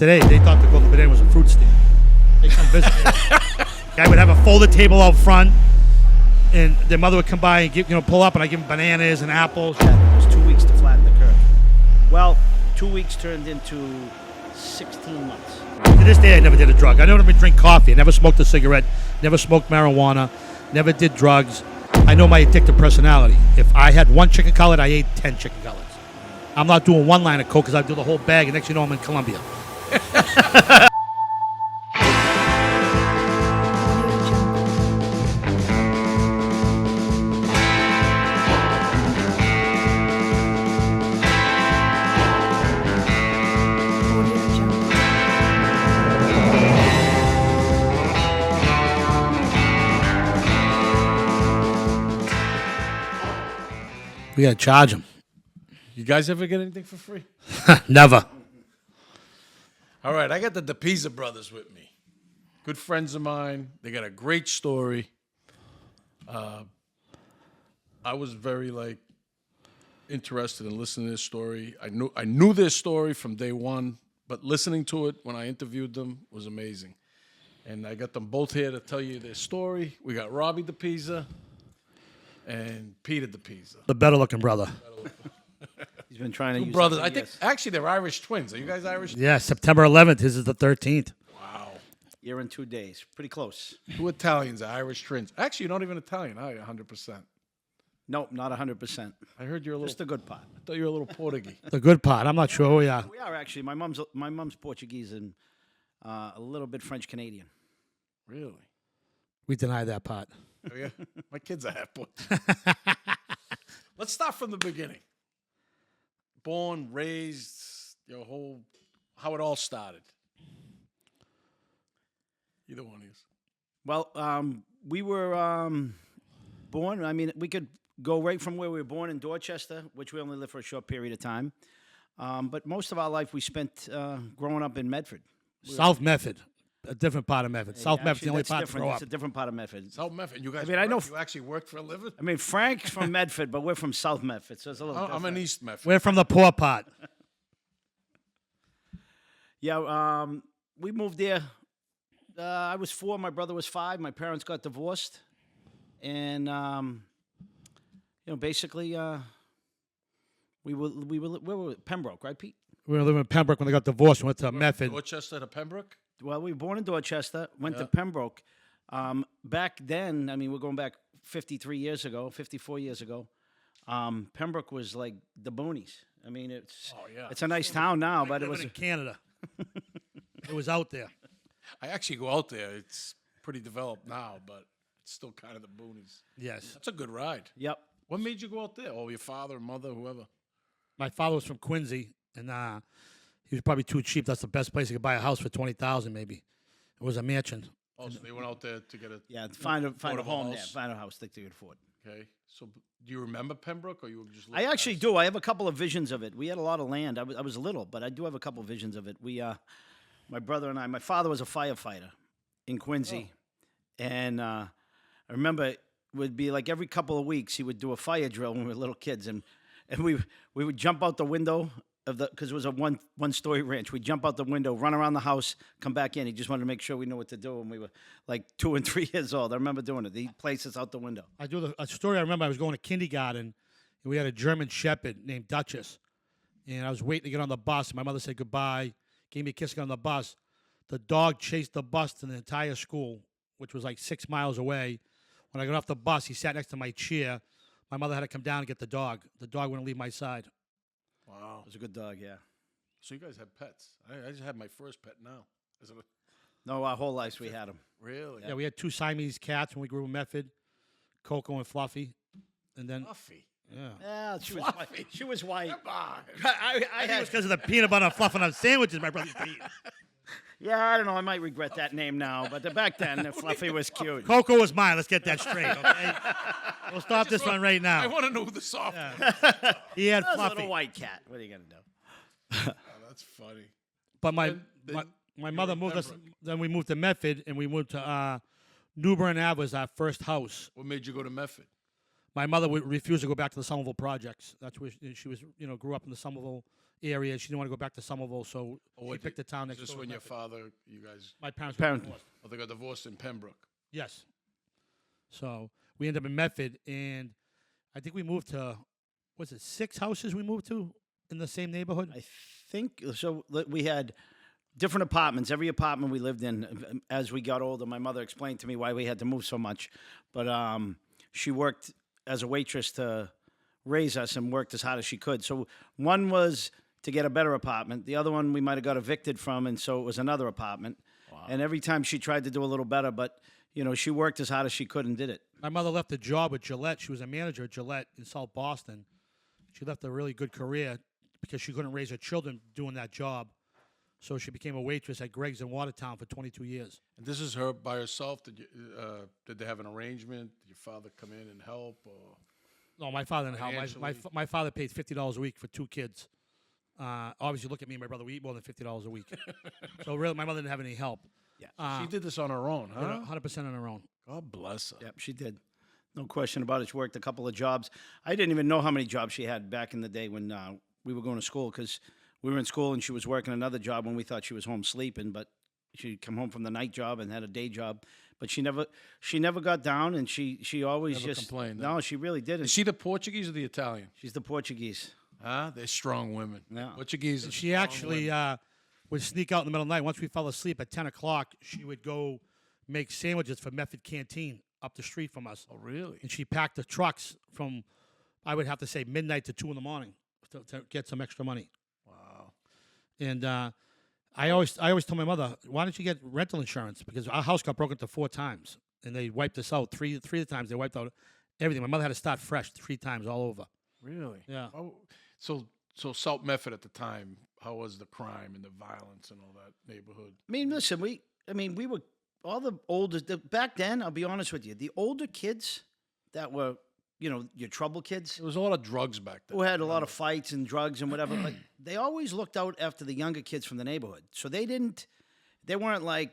today. They thought the Golden Banana was a fruit stand. They come visit. I would have a folded table out front, and their mother would come by and pull up, and I give them bananas and apples. It was 2 weeks to flatten the curve. Well, 2 weeks turned into 16 months. To this day, I never did a drug. I never even drink coffee. I never smoked a cigarette. Never smoked marijuana. Never did drugs. I know my addictive personality. If I had one chicken cutlet, I ate 10 chicken cutlets. I'm not doing one line of coke because I do the whole bag, and next you know I'm in Colombia. We gotta charge them. You guys ever get anything for free? Never. All right, I got the Depesa Brothers with me. Good friends of mine. They got a great story. I was very interested in listening to this story. I knew their story from day one, but listening to it when I interviewed them was amazing. And I got them both here to tell you their story. We got Robbie Depesa and Peter Depesa. The better looking brother. He's been trying to use Brothers. something, I think yes. actually they're Irish twins. Are you guys Irish? Yeah, September 11th. His is the 13th. Wow. Year in 2 days. Pretty close. Two Italians are Irish twins. Actually, you're not even Italian, are you? 100%. Nope, not 100%. I heard you're a little. Just the good part. I thought you were a little Portuguese. The good part. I'm not sure who we are. We are actually. My mom's Portuguese and a little bit French Canadian. Really? We deny that part. Oh, yeah? My kids are half Portuguese. Let's start from the beginning. Born, raised, how it all started. Either one is. Well, we were born. I mean, we could go right from where we were born in Dorchester, which we only lived for a short period of time. But most of our life we spent growing up in Medford. South Medford. A different part of Medford. South Medford's the only that's part to different. grow It's up. a different part of Medford. South Medford. You guys. I know you actually worked for a living. I mean, Frank's from Medford, but we're from South Medford, so it's a little different. I'm in East Medford. We're from the poor part. Yeah, we moved there. I was 4. My brother was 5. My parents got divorced, and basically, we were Pembroke, right, Pete? We were living in Pembroke when they got divorced. We went to Medford. Dorchester to Pembroke. Well, we were born in Dorchester, went to Pembroke. Back then, I mean, we're going back 54 years ago. Pembroke was like the boonies. I mean, it's a nice town now, but it was in Canada. It was out there. I actually go out there. It's pretty developed now, but it's still kind of the boonies. Yes. That's a good ride. Yep. What made you go out there? Oh, your father, mother, whoever. My father was from Quincy, and he was probably too cheap. That's the best place you could buy a house for $20,000, maybe. It was a mansion. Oh, so they went out there to get a find a affordable home there, house. find a house that they could afford. Okay. So do you remember Pembroke, or you were just? I actually do. I have a couple of visions of it. We had a lot of land. I was little, but I do have a couple of visions of it. My brother and I. My father was a firefighter in Quincy, and I remember it would be like every couple of weeks he would do a fire drill when we were little kids, and we would jump out the window because it was a one-story ranch. We'd jump out the window, run around the house, come back in. He just wanted to make sure we knew what to do when we were like 2 and 3 years old. I remember doing it. He placed us out the window. A story I remember. I was going to kindergarten, and we had a German Shepherd named Duchess, and I was waiting to get on the bus. My mother said goodbye, gave me a kiss to get on the bus. The dog chased the bus to the entire school, which was like 6 miles away. When I got off the bus, he sat next to my chair. My mother had to come down and get the dog. The dog wouldn't leave my side. Wow. It was a good dog, yeah. So you guys had pets? I just had my first pet now. No, our whole lives we had them. Really? Yeah, we had 2 Siamese cats when we grew up in Medford, Coco and Fluffy. And then, Fluffy. yeah. Yeah, she was white. She was white. Come on. I It had was because of the peanut butter fluffing on sandwiches my brother used to eat. Yeah, I don't know. I might regret that name now, but back then, Fluffy was cute. Coco was mine. Let's get that straight, okay? We'll stop this one right I now. want to know who the soft one. He had That was a Fluffy. little white cat. What are you gonna do? Oh, that's funny. But my Then mother in moved us. Pembroke. Then we moved to Medford, and we moved to New Bern Ave was our first house. What made you go to Medford? My mother refused to go back to the Somerville projects. That's where she was, grew up in the Somerville area. She didn't want to go back to Somerville, so she what picked the town next Is this door. when to your Medford. father, you guys, My parents Parent- got divorced. oh, they got divorced in Pembroke? Yes. So we ended up in Medford, and I think we moved to, was it 6 houses we moved to in the same neighborhood? I think so. We had different apartments. Every apartment we lived in, as we got older, my mother explained to me why we had to move so much. But she worked as a waitress to raise us and worked as hard as she could. So one was to get a better apartment. The other one we might have got evicted from, and so it was another apartment. Wow. And every time she tried to do a little better, but she worked as hard as she could and did it. My mother left a job with Gillette. She was a manager at Gillette in South Boston. She left a really good career because she couldn't raise her children doing that job. So she became a waitress at Greg's in Watertown for 22 years. And this is her by herself? Did they have an arrangement? Did your father come in and help? Or No, my father didn't help. Financially? My father paid $50 a week for 2 kids. Obviously, look at me and my brother. We eat more than $50 a week. So really, my mother didn't have any help. Yeah, she did this on her own, huh? 100% on her own. God bless her. Yep, she did. No question about it. She worked a couple of jobs. I didn't even know how many jobs she had back in the day when we were going to school, because we were in school and she was working another job when we thought she was home sleeping, but she'd come home from the night job and had a day job. But she never got down, and she always Never just complained, No, huh? she really didn't. Is she the Portuguese or the Italian? She's the Portuguese. Huh? They're strong women. Yeah. Portuguese. are She strong actually women. would sneak out in the middle of the night. Once we fell asleep at 10 o'clock, she would go make sandwiches for Method Canteen up the street from us. Oh, really? And she packed the trucks from, I would have to say, midnight to 2 in the morning to get some extra money. Wow. And I always told my mother, why don't you get rental insurance? Because our house got broken into 4 times, and they wiped us out. Three of the times they wiped out everything. My mother had to start fresh 3 times all over. Really? Yeah. Oh, so South Medford at the time, how was the crime and the violence and all that neighborhood? I mean, listen, we were all the older back then. I'll be honest with you, the older kids that were, your trouble kids, There was a lot of drugs back then. who had a lot of fights and drugs and whatever, but they always looked out after the younger kids from the neighborhood. So they weren't like,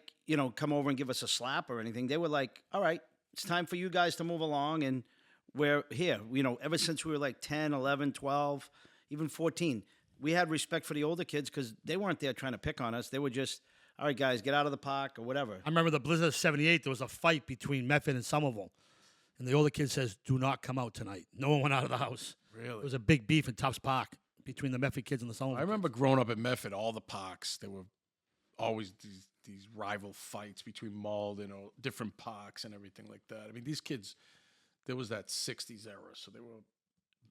come over and give us a slap or anything. They were like, all right, it's time for you guys to move along, and we're here. Ever since we were like 10, 11, 12, even 14, we had respect for the older kids because they weren't there trying to pick on us. They were just, all right, guys, get out of the park or whatever. I remember the blizzard of '78. There was a fight between Medford and Somerville, and the older kid says, "Do not come out tonight." No one went out of the house. Really? There was a big beef in Tufts Park between the Medford kids and the Somerville. I remember growing up in Medford, all the parks, there were always these rival fights between Malden or different parks and everything like that. I mean, these kids, there was that 60s era, so they were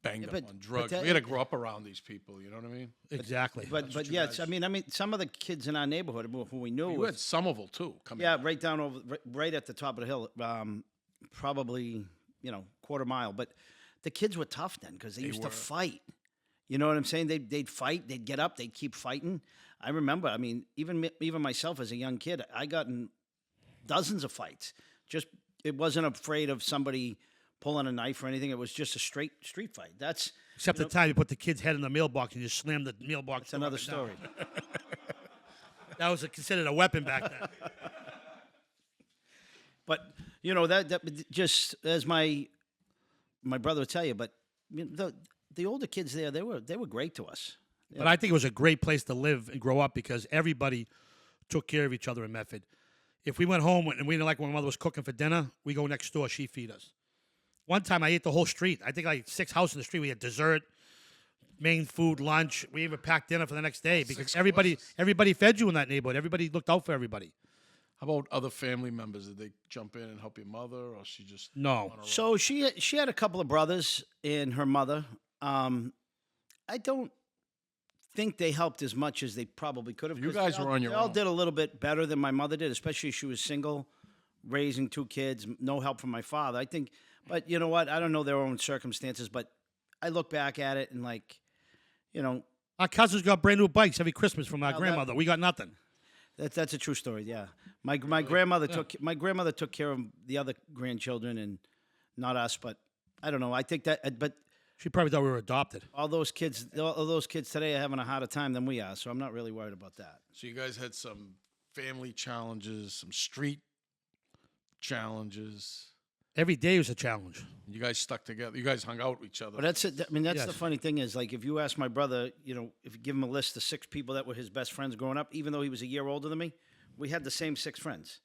banged Yeah, up but- on but drugs. that- We had to grow up around these people, you know what I mean? kids. Exactly. But you yes, guys- I mean, some of the kids in our neighborhood who we knew, You had Somerville, too, coming yeah, right down over, right at the top of the hill, probably quarter mile. But the kids were tough then because they used to were. fight. You know what I'm saying? They'd fight, they'd get up, they'd keep fighting. I remember. I mean, even myself as a young kid, I got in dozens of fights. It wasn't afraid of somebody pulling a knife or anything. It was just a straight street fight. That's Except the time you put the kid's head in the mailbox and you slam the mailbox. it's another door up and down. story. That was considered a weapon back then. But that just as my brother would tell you. But the older kids there, they were great to us. But I think it was a great place to live and grow up because everybody took care of each other in Medford. If we went home and we didn't like when my mother was cooking for dinner, we go next door, she feed us. One time I ate the whole street. I think like 6 houses in the street. We had dessert, main food, lunch. We even packed dinner for the next day because 6 everybody fed you in that neighborhood. Everybody looked out for everybody. How about other family members? Did they jump in and help your mother, or she just No. on her own? So she had a couple of brothers and her mother. I don't think they helped as much as they probably could have. You 'cause guys they all- were on your They all own. did a little bit better than my mother did, especially she was single, raising 2 kids, no help from my father. I think, but you know what? I don't know their own circumstances, but I look back at it and Our cousins got brand new bikes every Christmas from our Now that- grandmother. We got nothing. that's a true story. Yeah, my grandmother took care of the other grandchildren and not us. But I don't know. I think that, but She probably thought we were adopted. all those kids today are having a harder time than we are. So I'm not really worried about that. So you guys had some family challenges, some street challenges. Every day was a challenge. You guys stuck together. You guys hung out with each other. But that's it. I mean, that's the Yes. funny thing is, like, if you ask my brother, you know, if you give him a list of 6 people that were his best friends growing up, even though he was a year older than me, we had the same 6 friends.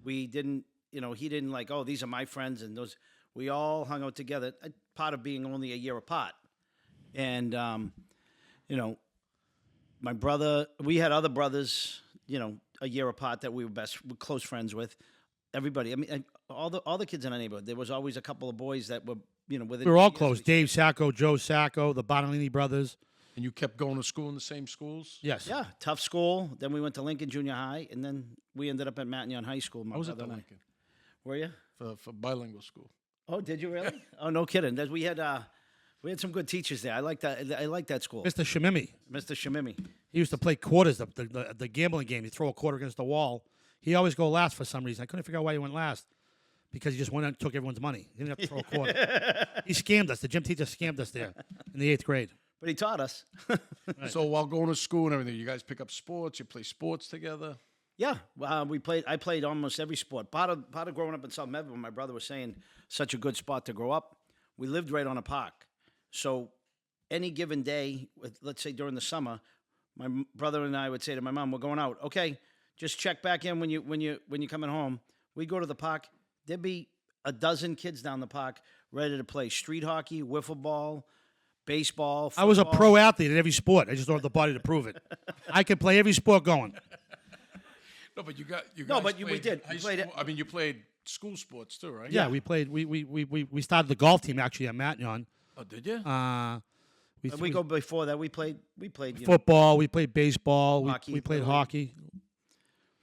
We didn't, you know, he didn't like, oh, these are my friends, and those. We all hung out together. Part of being only a year apart, and you know, my brother. We had other brothers, you know, a year apart that we were close friends with. Everybody. I mean, and all the kids in our neighborhood. There was always a couple of boys that were, you know, within. We were all 2 years close. of each other. Dave Sacco, Joe Sacco, the Bonalini brothers. And you kept going to school in the same schools? Yes. Yeah, tough school. Then we went to Lincoln Junior High, and then we ended up at Matignon High School. My I was at brother the and I. Lincoln Were you? for bilingual school. Oh, did you really? Oh, no kidding. We had some good teachers there. I like that. I like that school. Mr. Shimimi. Mr. Shimimi. He used to play quarters, the gambling game. He'd throw a quarter against the wall. He always go last for some reason. I couldn't figure out why he went last. Because he just went out and took everyone's money. He didn't have to throw a quarter. He scammed us. The gym teacher scammed us there in the 8th grade. But he taught us. So while going to school and everything, you guys pick up sports. You play sports together. Yeah, we played. I played almost every sport. Part of growing up in South Medford, my brother was saying, such a good spot to grow up. We lived right on a park, so any given day, let's say during the summer, my brother and I would say to my mom, "We're going out. Okay, just check back in when you're coming home." We go to the park. There'd be a dozen kids down the park ready to play street hockey, wiffle ball, baseball. I was a football. pro athlete in every sport. I just don't have the body to prove it. I could play every sport going. No, but you guys but we played did. high We played school- I mean, you played school sports too, right? Yeah, we played. We started the golf team actually at Matignon. Oh, did you? We go before that. We played. You know, football. We played baseball. Hockey, We played Little hockey.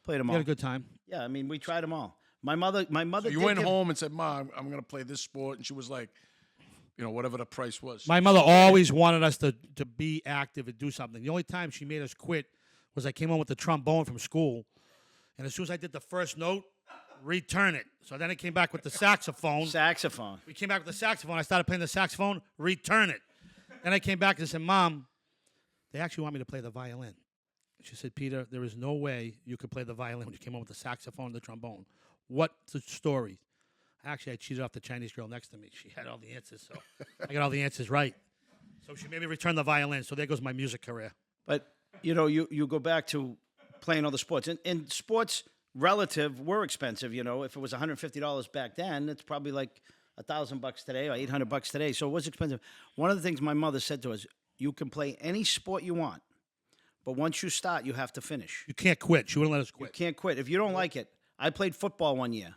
played them We all. had a good time. Yeah, I mean, we tried them all. My mother. So you did went give- home and said, "Mom, I'm going to play this sport," and she was like, you know, whatever the price was. My mother always wanted us to be active and do something. The only time she made us quit was I came home with the trombone from school, and as soon as I did the first note, return it. So then I came back with the saxophone. Saxophone. We came back with the saxophone. I started playing the saxophone. Return it. Then I came back and said, "Mom, they actually want me to play the violin." She said, "Peter, there is no way you could play the violin when you came home with the saxophone and the trombone. What's the story?" Actually, I cheated off the Chinese girl next to me. She had all the answers, so I got all the answers right. So she made me return the violin. So there goes my music career. But you know, you go back to playing all the sports, and sports relative were expensive. You know, if it was $150 back then, it's probably like $1,000 today or $800 today. So it was expensive. One of the things my mother said to us: you can play any sport you want, but once you start, you have to finish. You can't quit. She wouldn't let us You quit. can't quit if you don't like it. I played football one year.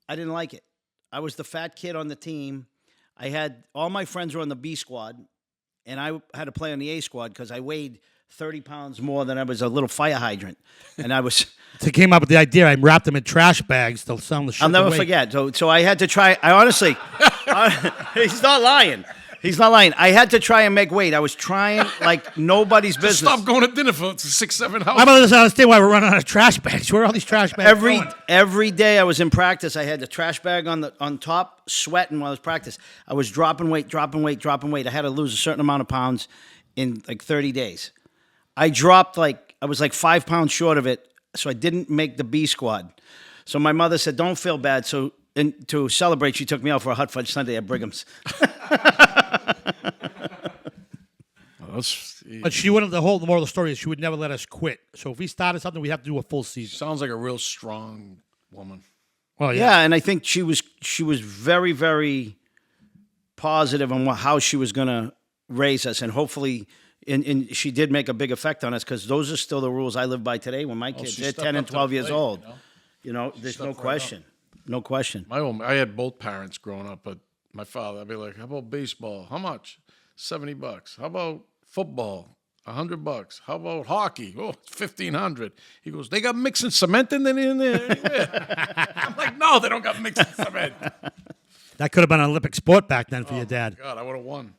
I didn't like it. I was the fat kid on the team. I had all my friends were on the B squad, and I had to play on the A squad because I weighed 30 pounds more than I was a little fire hydrant. And I was. So he came up with the idea. I wrapped them in trash bags to sell them the shit I'll never away. forget. So I had to try. I honestly, he's not lying. He's not lying. I had to try and make weight. I was trying like nobody's business. Stop going to dinner for 6-7 hours. My mother doesn't understand why we're running out of trash bags. Where are all these trash bags going? Every day I was in practice, I had the trash bag on top, sweating while I was practice. I was dropping weight. I had to lose a certain amount of pounds in like 30 days. I was like 5 pounds short of it, so I didn't make the B squad. So my mother said, "Don't feel bad." So to celebrate, she took me out for a hot fudge sundae at Brigham's. But she wouldn't. The moral of the story is she would never let us quit. So if we started something, we have to do a full season. Sounds like a real strong woman. Well, Yeah, and I think she was very, very positive on how she was going to raise us, and hopefully, and she did make a big effect on us because those are still the rules I live by today. When my kids she they're stepped 10 up and to the 12 years plate, old, you know? there's stepped no right up. question, no question. I had both parents growing up, but my father, I'd be like, "How about baseball? How much? $70. How about football? $100. How about hockey? Oh, it's $1,500." He goes, "They got mixing cement in there anywhere?" I'm like, "No, they don't got mixing cement." that could have been an Olympic sport back then for your dad. God, I would have won.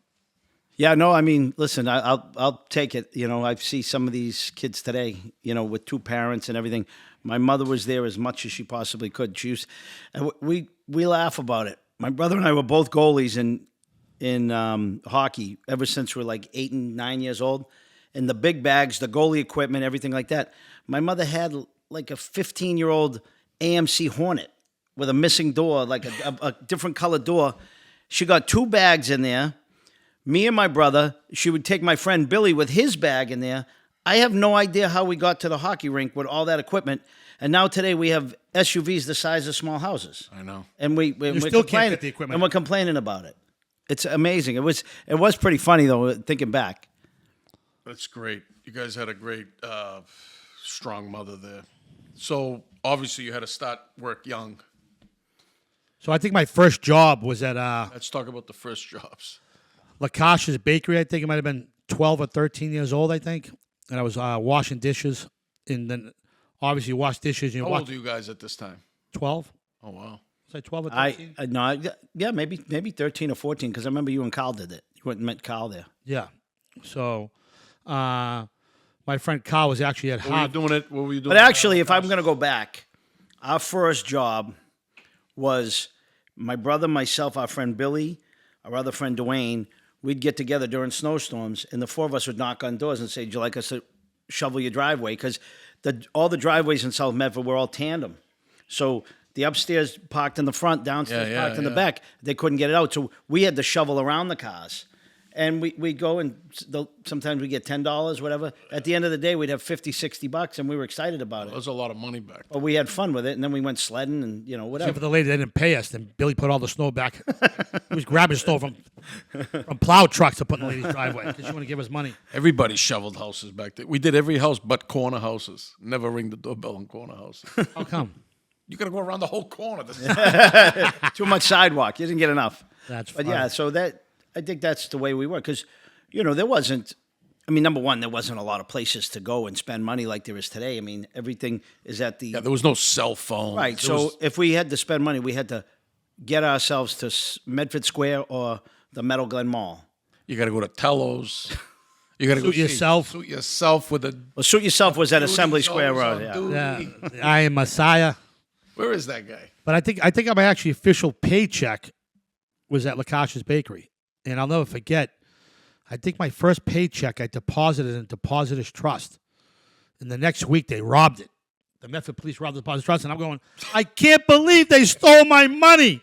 Yeah, no, I mean, listen, I'll take it. You know, I see some of these kids today, you know, with two parents and everything. My mother was there as much as she possibly could. And we laugh about it. My brother and I were both goalies in hockey ever since we were like 8 and 9 years old. And the big bags, the goalie equipment, everything like that. My mother had like a 15-year-old AMC Hornet with a missing door, like a different colored door. She got 2 bags in there. Me and my brother. She would take my friend Billy with his bag in there. I have no idea how we got to the hockey rink with all that equipment. And now today we have SUVs the size of small houses. I know. And we're still can't complaining, get the equipment. and we're complaining about it. It's amazing. It was pretty funny though, thinking back. That's great. You guys had a great, strong mother there. So obviously you had to start work young. So I think my first job was at Let's talk about the first jobs. Lakash's Bakery. I think I might have been 12 or 13 years old, I think. And I was washing dishes. And then obviously you wash dishes. How old are you guys at this time? 12? Oh, wow. Was I 12 or 13? Maybe 13 or 14 because I remember you and Carl did it. You went and met Carl there. Yeah. So my friend Carl was actually at What were you Hard. doing? But actually, if I'm going to go back, our first job was my brother, myself, our friend Billy, our other friend Dwayne. We'd get together during snowstorms, and the 4 of us would knock on doors and say, "Do you like us to shovel your driveway?" Because all the driveways in South Medford were all tandem. So the upstairs parked in the front, downstairs parked in the back. They couldn't get it out, so we had to shovel around the cars. And we'd go and sometimes we get $10, whatever. At the end of the day, we'd have $50, $60, and we were excited about That it. was a lot of money back then. But we had fun with it, and then we went sledding and Except whatever. for the lady that didn't pay us. Then Billy put all the snow back. He was grabbing snow from plow trucks to put in the lady's driveway because she wanted to give us money. Everybody shoveled houses back then. We did every house but corner houses. Never ring the doorbell on corner houses. How come? You got to go around the whole corner. Too much sidewalk. You didn't get enough. That's But funny. yeah, so I think that's the way we were because, there wasn't. I mean, number one, there wasn't a lot of places to go and spend money like there is today. I mean, everything is at the Yeah, there was no cell phone. right. There So was- if we had to spend money, we had to get ourselves to Medford Square or the Meadow Glen Mall. you got to go to Tello's. You got to go Suit yourself. Suit yourself with a. Well, Suit Yourself was at Duty's Assembly Square always Road. on Yeah. duty. Yeah, I am Messiah. Where is that guy? But I think my actually official paycheck was at Lakash's Bakery, and I'll never forget. I think my first paycheck I deposited in Depositors Trust, and the next week they robbed it. The Medford police robbed the Depositors Trust, and I'm going, I can't believe they stole my money.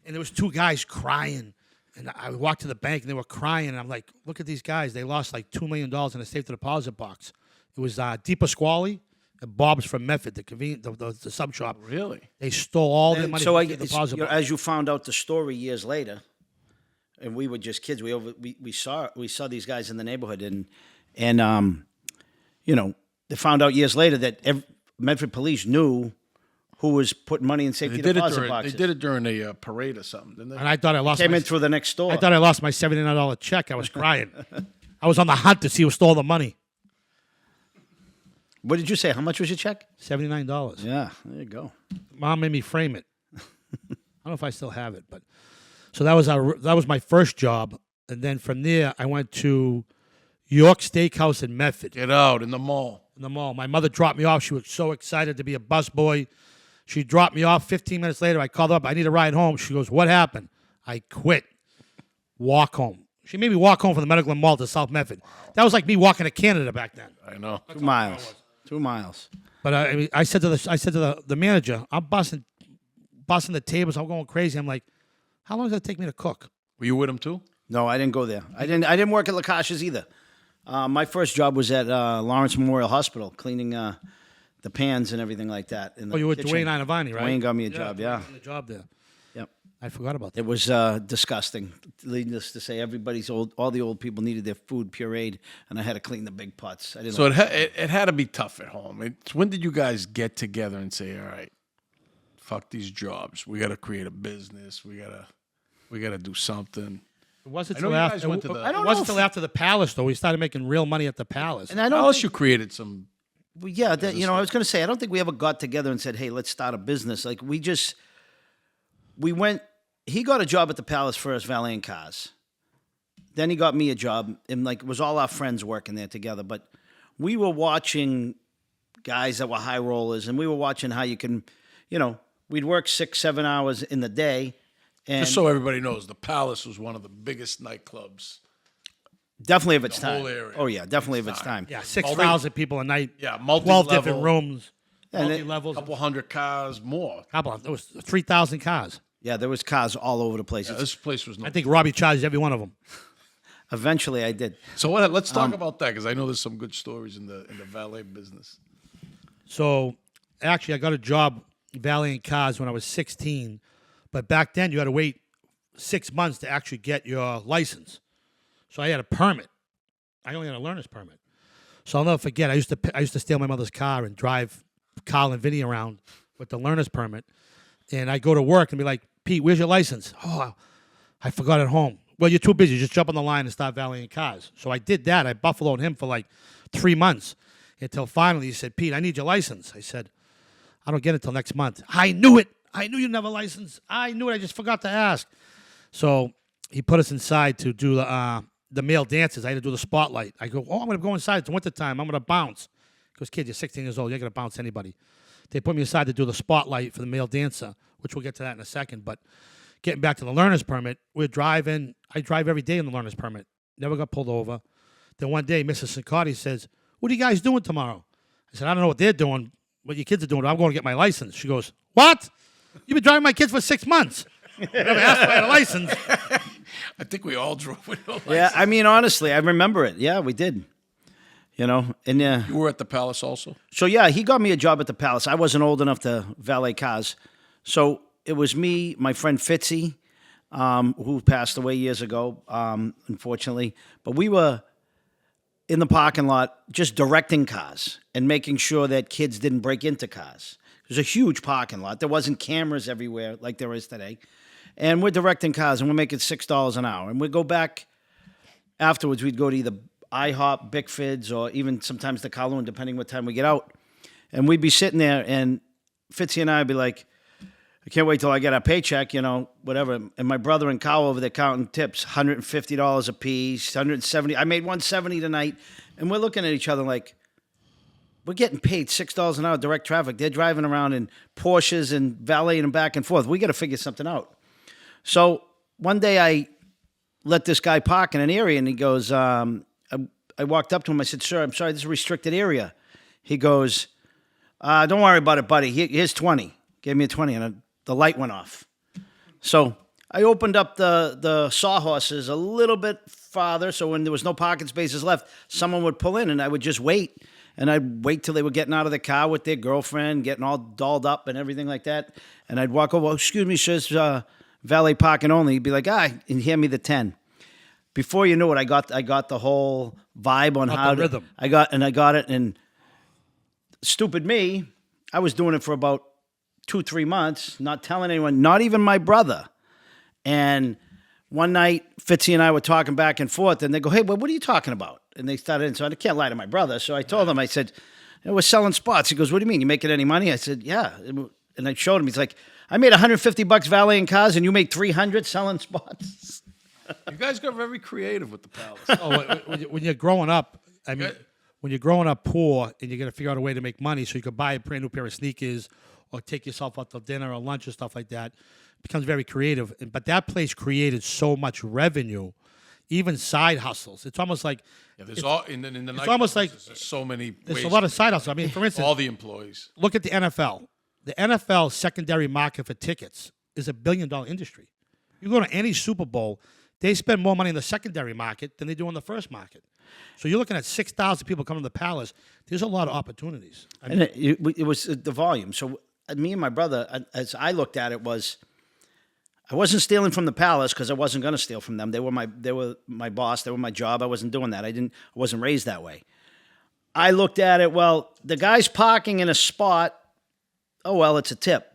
And there was 2 guys crying, and I walked to the bank and they were crying, and I'm like, look at these guys. They lost like $2 million in a safe deposit box. It was Deep Pasquale and Bob's from Medford, the sub shop. Really? They stole all their And money so from the deposit box. as you found out the story years later, and we were just kids. We saw these guys in the neighborhood, and they found out years later that Medford police knew who was putting money in safety deposit boxes. They did it during a parade or something, didn't they? And I thought I lost. Came my, in through the next door. I thought I lost my $79 check. I was crying. I was on the hunt to see who stole the money. What did you say? How much was your check? $79. Yeah, there you go. Mom made me frame it. I don't know if I still have it, but so that was my first job, and then from there I went to York Steakhouse in Medford. Get out in the mall. In the mall. My mother dropped me off. She was so excited to be a busboy. She dropped me off. 15 minutes later, I called her up. I need a ride home. She goes, what happened? I quit. Walk home. She made me walk home from the Medical Mall to South Medford. That was like me walking to Canada back then. I know. 2 miles. 2 miles. But I said to the manager, I'm busting the tables. I'm going crazy. I'm like, how long does it take me to cook? Were you with him too? No, I didn't go there. I didn't work at Lakash's either. My first job was at Lawrence Memorial Hospital, cleaning the pans and everything like that. In the Oh, you were kitchen. Dwayne Inovani, right? Dwayne got me a job, yeah. Dwayne got me a job there. Yep. I forgot about that. It was disgusting. Needless to say, all the old people needed their food pureed, and I had to clean the big pots. I didn't. So it had to be tough at home. When did you guys get together and say, all right, fuck these jobs. We got to create a business. We got to do something. It wasn't I know until you after, guys went to the- it I don't wasn't know until after the Palace, though. We started making real money at the Palace. and I How don't. else Think, you created some? well, yeah, I was going to say I don't think we ever got together and said, "Hey, let's start a business." Like we went. He got a job at the Palace first, valeting cars. Then he got me a job, and it was all our friends working there together. But we were watching guys that were high rollers, and we were watching how you can, we'd work 6-7 hours in the day, and Just so everybody knows, the Palace was one of the biggest nightclubs. definitely of its the time. whole area. Oh yeah, definitely of its time. Yeah, 6,000 people a night. Yeah, 12 different multi-level. rooms. And multi it- levels. Couple hundred cars more. There was 3,000 cars. Yeah, there was cars all over the place. Yeah, this place was no. I think Robbie charged every one of them. Eventually, I did. So what? Let's talk about that because I know there's some good stories in the valet business. So actually, I got a job valeting cars when I was 16, but back then you had to wait 6 months to actually get your license. So I had a permit. I only had a learner's permit. So I'll never forget. I used to steal my mother's car and drive Carl and Vinny around with the learner's permit, and I go to work and be like, Pete, where's your license? Oh, I forgot at home. Well, you're too busy. Just jump on the line and start valeting cars. So I did that. I buffaloed him for like 3 months until finally he said, Pete, I need your license. I said, I don't get it until next month. I knew it. I knew you'd never license. I knew it. I just forgot to ask. So he put us inside to do the male dances. I had to do the spotlight. I go, I'm going to go inside. It's wintertime. I'm going to bounce. He goes, kid, you're 16 years old. You're going to bounce anybody. They put me aside to do the spotlight for the male dancer, which we'll get to that in a second. But getting back to the learner's permit, we're driving. I drive every day in the learner's permit. Never got pulled over. Then one day, Mrs. Sincotti says, what are you guys doing tomorrow? I said, I don't know what they're doing, what your kids are doing. But I'm going to get my license. She goes, what? You've been driving my kids for 6 months. You never asked if I had a license. I think we all drove with no license. Yeah, I mean, honestly, I remember it. Yeah, we did. You know, and You were at the Palace also? so yeah, he got me a job at the Palace. I wasn't old enough to valet cars, so it was me, my friend Fitzy, who passed away years ago, unfortunately. But we were in the parking lot just directing cars and making sure that kids didn't break into cars. It was a huge parking lot. There wasn't cameras everywhere like there is today. And we're directing cars, and we're making $6 an hour. And we'd go back afterwards. We'd go to either IHOP, Bickford's, or even sometimes the Kowloon, depending what time we get out. And we'd be sitting there, and Fitzy and I would be like, I can't wait till I get our paycheck, you know, whatever. And my brother and Kyle over there counting tips, $150 a piece, $170. I made $170 tonight. And we're looking at each other like, we're getting paid $6 an hour direct traffic. They're driving around in Porsches and valeting them back and forth. We got to figure something out. So one day I let this guy park in an area, and he goes, I walked up to him. I said, sir, I'm sorry, this is a restricted area. He goes, don't worry about it, buddy. Here's 20. Gave me a 20, and the light went off. So I opened up the sawhorses a little bit farther, so when there was no parking spaces left, someone would pull in, and I would just wait. And I'd wait till they were getting out of the car with their girlfriend, getting all dolled up and everything like that. And I'd walk over, excuse me, sir, valet parking only. He'd be like, and hand me the 10. Before you knew it, I got the whole vibe on how the rhythm. I got it. And stupid me, I was doing it for about 2-3 months, not telling anyone, not even my brother. And one night, Fitzy and I were talking back and forth, and they go, hey, well, what are you talking about? And they started, and so I can't lie to my brother. So I told him, I said, we're selling spots. He goes, what do you mean? You making any money? I said, yeah. And I showed him. He's like, I made $150 valeting cars, and you make $300 selling spots. You guys got very creative with the Palace. When you're growing up, I mean, when you're growing up poor and you're going to figure out a way to make money so you could buy a brand new pair of sneakers or take yourself out to dinner or lunch or stuff like that, it becomes very creative. But that place created so much revenue, even side hustles. It's almost like There's all in the it's almost like there's so many there's ways a lot to of side hustles. I mean, for instance, all the employees. look at the NFL. The NFL secondary market for tickets is $1 billion industry. You go to any Super Bowl, they spend more money in the secondary market than they do in the first market. So you're looking at 6,000 people coming to the Palace. There's a lot of opportunities. I mean, And it was the volume. So me and my brother, as I looked at it, I wasn't stealing from the Palace because I wasn't going to steal from them. They were my boss. They were my job. I wasn't doing that. I wasn't raised that way. I looked at it, well, the guy's parking in a spot. Oh, well, it's a tip.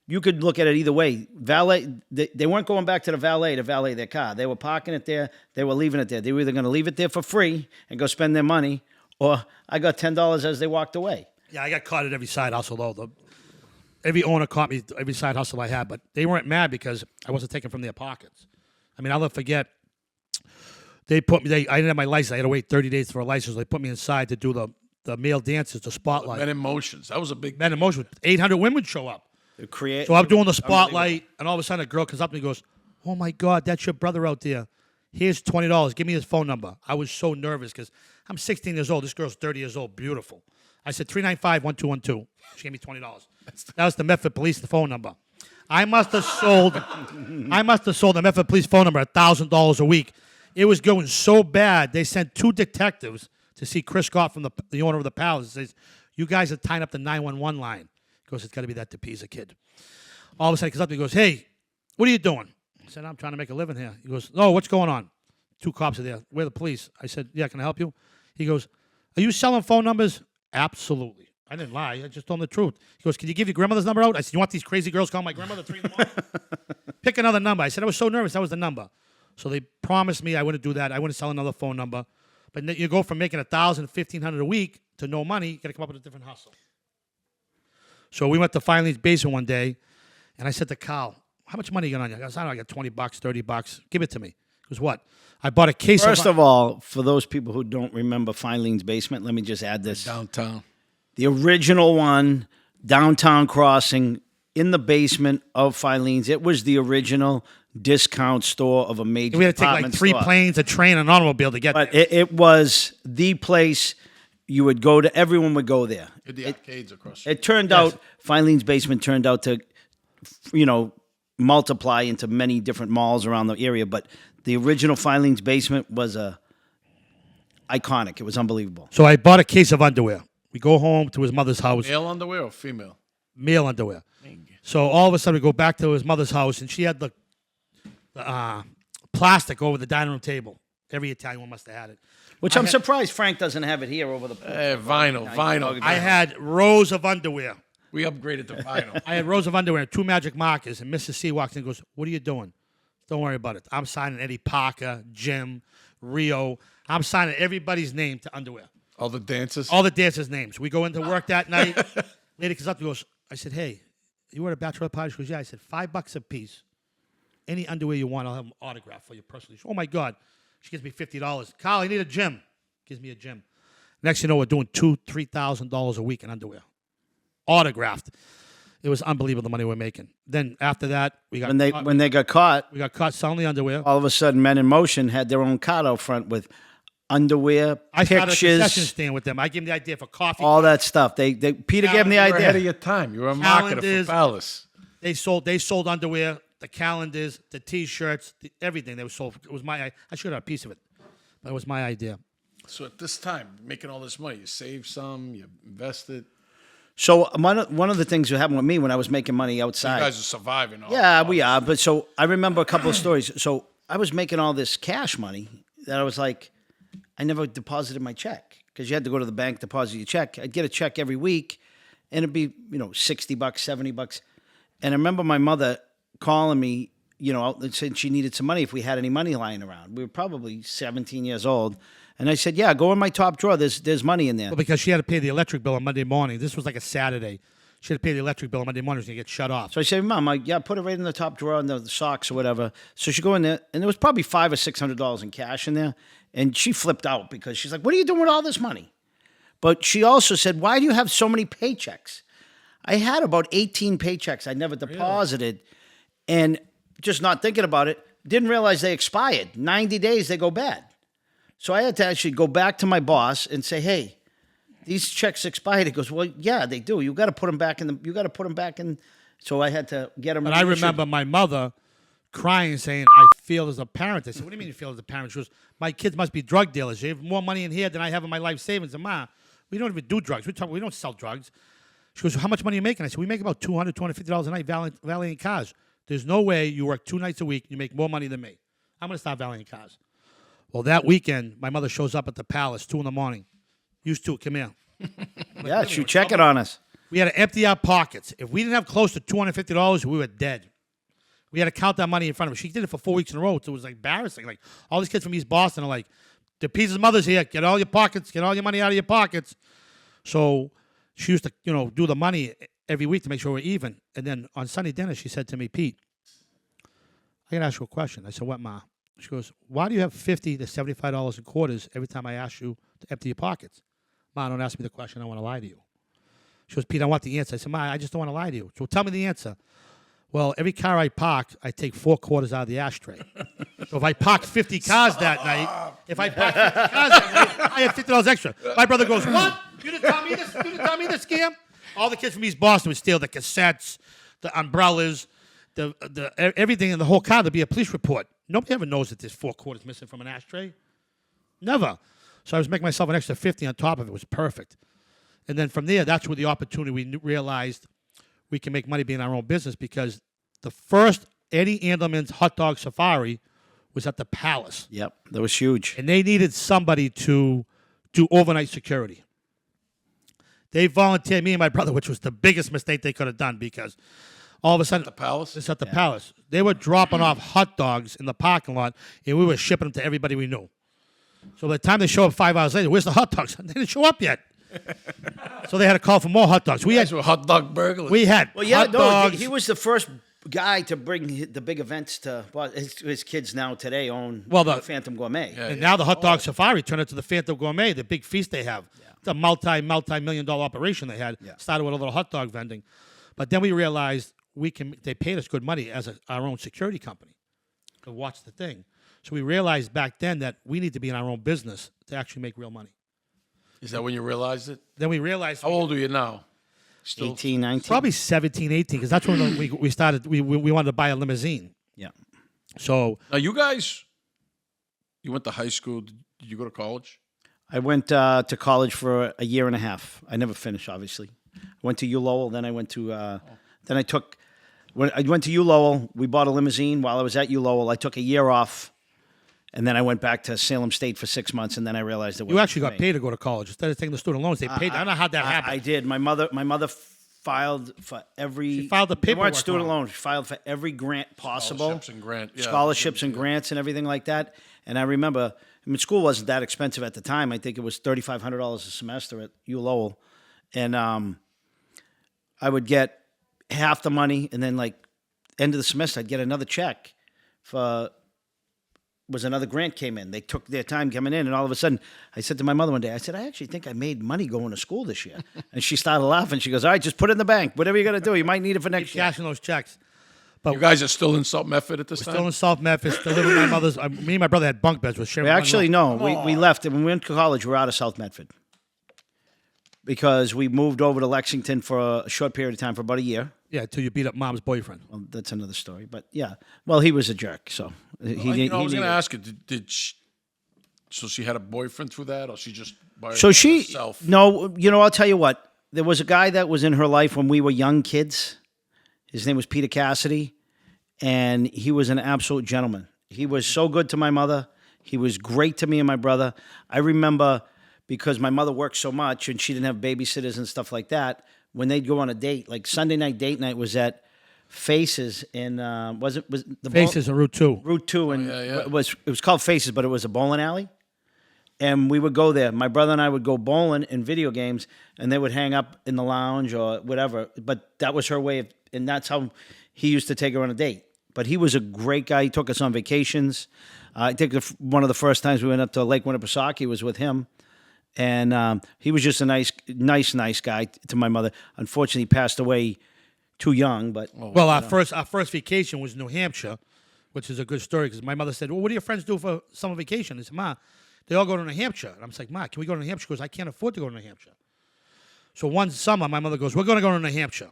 You could look at it either way. Valet, they weren't going back to the valet to valet their car. They were parking it there. They were leaving it there. They were either going to leave it there for free and go spend their money, or I got $10 as they walked away. yeah, I got caught at every side hustle, though. Every owner caught me every side hustle I had, but they weren't mad because I wasn't taking from their pockets. I mean, I'll never forget. They put me. I didn't have my license. I had to wait 30 days for a license. They put me inside to do the male dances, the spotlight. Men in Motions. That was a big. Men in Motion. 800 women show up. So So I'm doing the spotlight, and all of a sudden a girl comes up to me and goes, oh, my God, that's your brother out there. Here's $20. Give me his phone number. I was so nervous because I'm 16 years old. This girl's 30 years old. Beautiful. I said, 395-1212. She gave me $20. That was the Medford Police phone number. I must have sold the Medford Police phone number $1,000 a week. It was going so bad, they sent 2 detectives to see Chris Scott from the owner of the Palace. He says, you guys are tying up the 911 line. He goes, it's got to be that Depesa kid. All of a sudden, he comes up to me and goes, hey, what are you doing? I said, I'm trying to make a living here. He goes, oh, what's going on? 2 cops are there. We're the police. I said, yeah, can I help you? He goes, are you selling phone numbers? Absolutely. I didn't lie. I just told him the truth. He goes, can you give your grandmother's number out? I said, you want these crazy girls calling my grandmother 3 in the morning? Pick another number. I said, I was so nervous. That was the number. So they promised me I wouldn't do that. I wouldn't sell another phone number. But you go from making $1,000, $1,500 a week to no money. You got to come up with a different hustle. So we went to Filene's basement one day, and I said to Carl, how much money you got on you? I goes, I don't know, I got $20, $30. Give it to me. He goes, what? I bought a case First of all, for those people who don't remember Filene's basement, let me just add this. Downtown. The original one, downtown crossing, in the basement of Filene's. It was the original discount store of a major we had to take department like 3 store. planes, a train, and an automobile to get But there. it was the place you would go to. Everyone would go there. The arcades across. It turned out, Filene's basement turned out to, multiply into many different malls around the area. But the original Filene's basement was iconic. It was unbelievable. So I bought a case of underwear. We go home to his mother's house. Male underwear or female? Male underwear. So all of a sudden we go back to his mother's house, and she had the plastic over the dining room table. Every Italian one must have had it. Which I'm surprised Frank doesn't have it here over the. Vinyl. I had rows of underwear. We upgraded to vinyl. I had rows of underwear and 2 magic markers, and Mrs. C walks in and goes, what are you doing? Don't worry about it. I'm signing Eddie Parker, Jim, Rio. I'm signing everybody's name to underwear. All the dancers? All the dancers' names. We go into work that night. Lady comes up and goes, I said, hey, you were at a bachelor party? She goes, yeah. I said, $5 a piece. Any underwear you want, I'll have them autographed for you personally. She goes, oh, my God. She gives me $50. Carl, I need a gym. Gives me a gym. Next you know, we're doing $2,000, $3,000 a week in underwear. Autographed. It was unbelievable the money we're making. Then after that, we got when they got caught, we got caught selling the underwear. all of a sudden, Men in Motion had their own cart out front with underwear, I started a concession pictures, stand with them. I gave them the idea for coffee. all that stuff. Peter gave them the You were ahead of idea. your time. You were a marketer for Calendars. Palace. They sold underwear, the calendars, the T-shirts, everything. They were sold. It was I should have a piece of it, but it was my idea. So at this time, making all this money, you saved some, you invested. So one of the things that happened with me when I was making money outside. You guys are surviving. Yeah, we are. But so I remember a couple of stories. So I was making all this cash money that I was like, I never deposited my check because you had to go to the bank, deposit your check. I'd get a check every week, and it'd be $60, $70. And I remember my mother calling me, and said she needed some money if we had any money lying around. We were probably 17 years old. And I said, yeah, go in my top drawer. There's money in there. Well, because she had to pay the electric bill on Monday morning. This was like a Saturday. She had to pay the electric bill on Monday morning. She was going to get shut off. So I said, Mom, put it right in the top drawer in the socks or whatever. So she go in there, and there was probably $500 or $600 in cash in there. And she flipped out because she's like, what are you doing with all this money? But she also said, why do you have so many paychecks? I had about 18 paychecks I never deposited. And just not thinking about it, didn't realize they expired. 90 days, they go bad. So I had to actually go back to my boss and say, hey, these checks expired. He goes, well, yeah, they do. You got to put them back in. So I had to get them. But I remember my mother crying, saying, I feel as a parent. I said, what do you mean you feel as a parent? She goes, my kids must be drug dealers. They have more money in here than I have in my life savings. And Ma, we don't even do drugs. We don't sell drugs. She goes, how much money are you making? I said, we make about $200, $250 a night valeting cars. There's no way you work 2 nights a week and you make more money than me. I'm going to start valeting cars. Well, that weekend, my mother shows up at the Palace, 2 a.m. Used to, come here. Yeah, she check it on us. We had to empty our pockets. If we didn't have close to $250, we were dead. We had to count that money in front of us. She did it for 4 weeks in a row. So it was like embarrassing. Like all these kids from East Boston are like, Depesa's mother's here. Get all your pockets. Get all your money out of your pockets. So she used to, do the money every week to make sure we're even. And then on Sunday dinner, she said to me, Pete, I got to ask you a question. I said, what, Ma? She goes, why do you have $50 to $75 in quarters every time I ask you to empty your pockets? Ma, don't ask me the question. I want to lie to you. She goes, Pete, I want the answer. I said, Ma, I just don't want to lie to you. So tell me the answer. Well, every car I park, I take 4 quarters out of the ashtray. So if I park 50 cars that night, I have $50 extra. My brother goes, what? You didn't tell me this scam? All the kids from East Boston would steal the cassettes, the umbrellas, everything in the whole car. There'd be a police report. Nobody ever knows that there's 4 quarters missing from an ashtray. Never. So I was making myself an extra 50 on top of it. It was perfect. And then from there, that's where the opportunity, we realized we can make money being our own business, because the first Eddie Andelman's hot dog safari was at the Palace. Yep, that was huge. And they needed somebody to do overnight security. They volunteered me and my brother, which was the biggest mistake they could have done, because all of a sudden, The Palace? it's at the Palace. They were dropping off hot dogs in the parking lot, and we were shipping them to everybody we knew. So by the time they show up 5 hours later, where's the hot dogs? They didn't show up yet. So they had to call for more hot dogs. We Guys had were hot dog burglars. hot dogs. He was the first guy to bring the big events to. Well, his kids now today own the Phantom Gourmet. Yeah. And now the hot dog safari turned into the Phantom Gourmet, the big feast they have. It's a multi-million-dollar operation they had. Yeah. Started with a little hot dog vending. But then we realized they paid us good money as our own security company to watch the thing. So we realized back then that we need to be in our own business to actually make real money. Is that when you realized it? Then we realized How old are you now? Still 18, 19. probably 17, 18, because that's when we started. We wanted to buy a limousine. Yeah. So Now, you guys, you went to high school. Did you go to college? I went to college for a year and a half. I never finished, obviously. I went to U Lowell. Then I went to. When I went to U Lowell, we bought a limousine. While I was at U Lowell, I took a year off, and then I went back to Salem State for 6 months, and then I realized it was. you actually got paid to go to college instead of taking the student loans. They paid. I don't know how that happened. I did. My mother filed for every. She filed the They weren't paperwork student wrong. loans. She filed for every grant possible. Scholarships and Grants and everything like that. And I remember, school wasn't that expensive at the time. I think it was $3,500 a semester at U Lowell, and I would get half the money, and then like end of the semester, I'd get another check for. Was another grant came in. They took their time coming in, and all of a sudden, I said to my mother one day, I said, I actually think I made money going to school this year. And she started laughing. She goes, all right, just put it in the bank. Whatever you're going to do, you might need it for next year. Cashing those checks. But You guys are still in Salt Method at this time? still in South Memphis, still living with my mother's. Me and my brother had bunk beds with sharing. We actually, one no, we left. And when we went to college, we were out of South Medford. Because we moved over to Lexington for a short period of time, for about a year. Yeah, until you beat up mom's boyfriend. Well, that's another story. But yeah, well, he was a jerk. So he didn't. I was going to needed- ask you, so she had a boyfriend through that, or she just by So she, herself? no, I'll tell you what. There was a guy that was in her life when we were young kids. His name was Peter Cassidy, and he was an absolute gentleman. He was so good to my mother. He was great to me and my brother. I remember, because my mother worked so much and she didn't have babysitters and stuff like that, when they'd go on a date, like Sunday night date night was at Faces in was the Faces on Route 2. Route 2, and yeah. it was called Faces, but it was a bowling alley. And we would go there. My brother and I would go bowling and video games, and they would hang up in the lounge or whatever. But that was her way of, and that's how he used to take her on a date. But he was a great guy. He took us on vacations. I think one of the first times we went up to Lake Winnipesaukee was with him. And he was just a nice guy to my mother. Unfortunately, he passed away too young. But Well, our first vacation was New Hampshire, which is a good story, because my mother said, well, what do your friends do for summer vacation? I said, Ma, they all go to New Hampshire. And I'm like, Ma, can we go to New Hampshire? She goes, I can't afford to go to New Hampshire. So one summer, my mother goes, we're going to go to New Hampshire.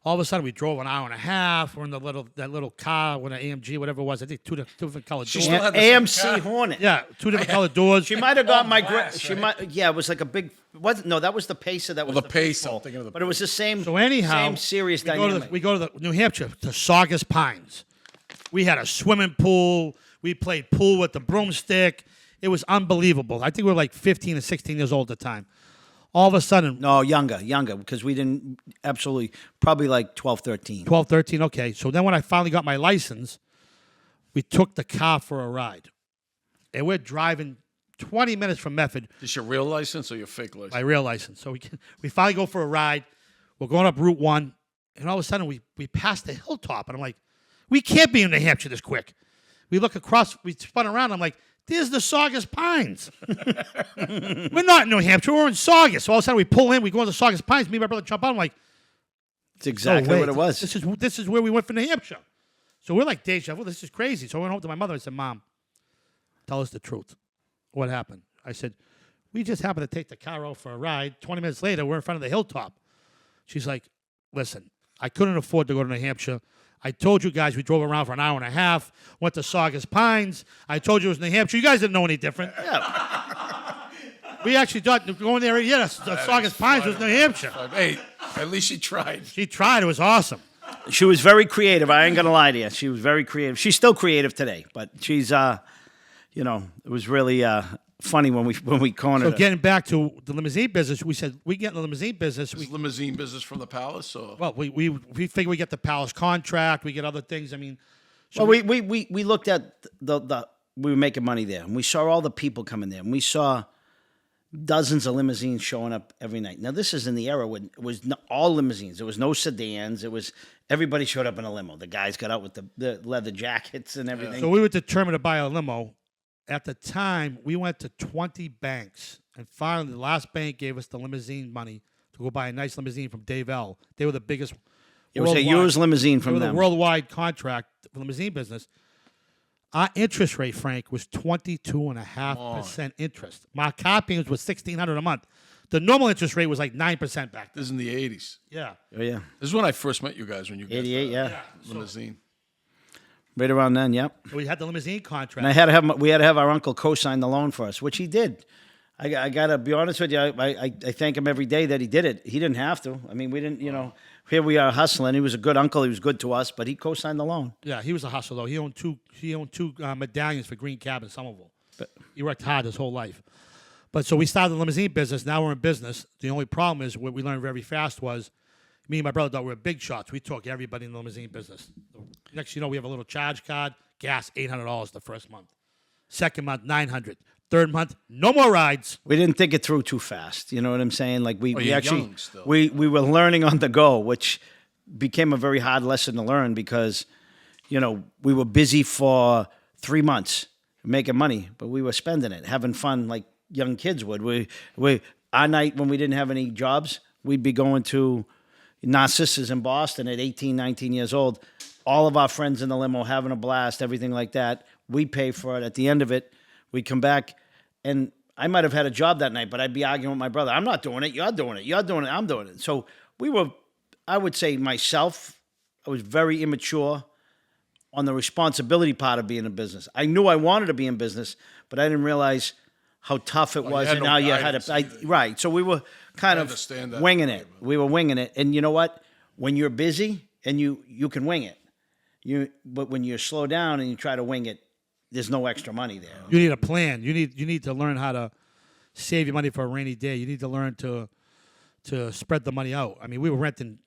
All of a sudden, we drove an hour and a half. We're in that little car with an AMG, whatever it was. I think two different colored doors. still had the same AMC car. Hornet. Yeah, two different colored doors. She might have got my glass, she right? might, yeah, it was like a big. No, that was the Pacer. That was the Pacer, Pitbull. I'm thinking of the But it was the same. So anyhow, same serious we dynamic. we go to the New Hampshire, to Saugus Pines. We had a swimming pool. We played pool with the broomstick. It was unbelievable. I think we were like 15 or 16 years old at the time. All of a sudden, No, younger, because we didn't probably like 12, 13. 12, 13, okay. So then when I finally got my license, we took the car for a ride. And we're driving 20 minutes from Medford, Is your real license or your fake license? my real license. So we finally go for a ride. We're going up Route 1, and all of a sudden we pass the hilltop. And I'm like, we can't be in New Hampshire this quick. We look across, we spun around. I'm like, there's the Saugus Pines. We're not in New Hampshire. We're in Saugus. So all of a sudden we pull in. We go into Saugus Pines. Me and my brother jump out. I'm like, It's exactly wait, what it was. This is where we went for New Hampshire. So we're like, deja vu. This is crazy. So I went home to my mother and said, Mom, tell us the truth. What happened? I said, we just happened to take the car out for a ride. 20 minutes later, we're in front of the hilltop. She's like, listen, I couldn't afford to go to New Hampshire. I told you guys we drove around for an hour and a half, went to Saugus Pines. I told you it was New Hampshire. You guys didn't know any different. Yeah. We actually thought going there, Saugus Pines was New Hampshire. Hey, at least she tried. She tried. It was awesome. She was very creative. I ain't gonna lie to you. She was very creative. She's still creative today, but she's it was really funny when we cornered So her. getting back to the limousine business, we said we get in the limousine business. Is limousine business from the palace? Or? Well, we figure we get the palace contract, we get other things. I mean, so Well, we looked at the we were making money there, and we saw all the people coming there, and we saw dozens of limousines showing up every night. Now, this is in the era when it was all limousines. There was no sedans. It was everybody showed up in a limo. The guys got out with the leather jackets and everything. So we were determined to buy a limo. At the time, we went to 20 banks, and finally, the last bank gave us the limousine money to go buy a nice limousine from Dave L. They were the biggest. It was a used limousine They from were them. the worldwide contract for limousine business. Our interest rate, Frank, was 22.5% interest. My car payments was $1,600 a month. The normal interest rate was like 9% back then. This is in the 80s. Yeah. Oh yeah, This is when I first met you guys, when you guys 88. had Yeah, limousine. right around then. Yep. So we had the limousine contract. And we had to have our uncle co-sign the loan for us, which he did. I gotta be honest with you. I thank him every day that he did it. He didn't have to. I mean, we didn't. Here we are hustling. He was a good uncle. He was good to us, but he co-signed the loan. Yeah, he was a hustler though. He owned two medallions for Green Cab in Somerville. He worked hard his whole life. But so we started the limousine business. Now we're in business. The only problem is what we learned very fast was me and my brother thought we were big shots. We took everybody in the limousine business. Next, we have a little charge card. Gas $800 the first month. Second month $900. Third month no more rides. We didn't think it through too fast. You know what I'm saying? Like we you're actually young still. we were learning on the go, which became a very hard lesson to learn because we were busy for 3 months making money, but we were spending it, having fun like young kids would. We our night when we didn't have any jobs, we'd be going to Narcissus in Boston at 18, 19 years old. All of our friends in the limo having a blast, everything like that. We pay for it. At the end of it, we'd come back, and I might have had a job that night, but I'd be arguing with my brother. I'm not doing it. You're doing it. You're doing it. I'm doing it. So I would say myself, I was very immature on the responsibility part of being in business. I knew I wanted to be in business, but I didn't realize how tough it was had and no how you had guidance to. either. Right. So we were kind of understand that winging way, it. We were winging it. And you know what? When you're busy and you can wing it, but when you slow down and you try to wing it, there's no extra money there. You need a plan. You need to learn how to save your money for a rainy day. You need to learn to spread the money out. I mean, we were renting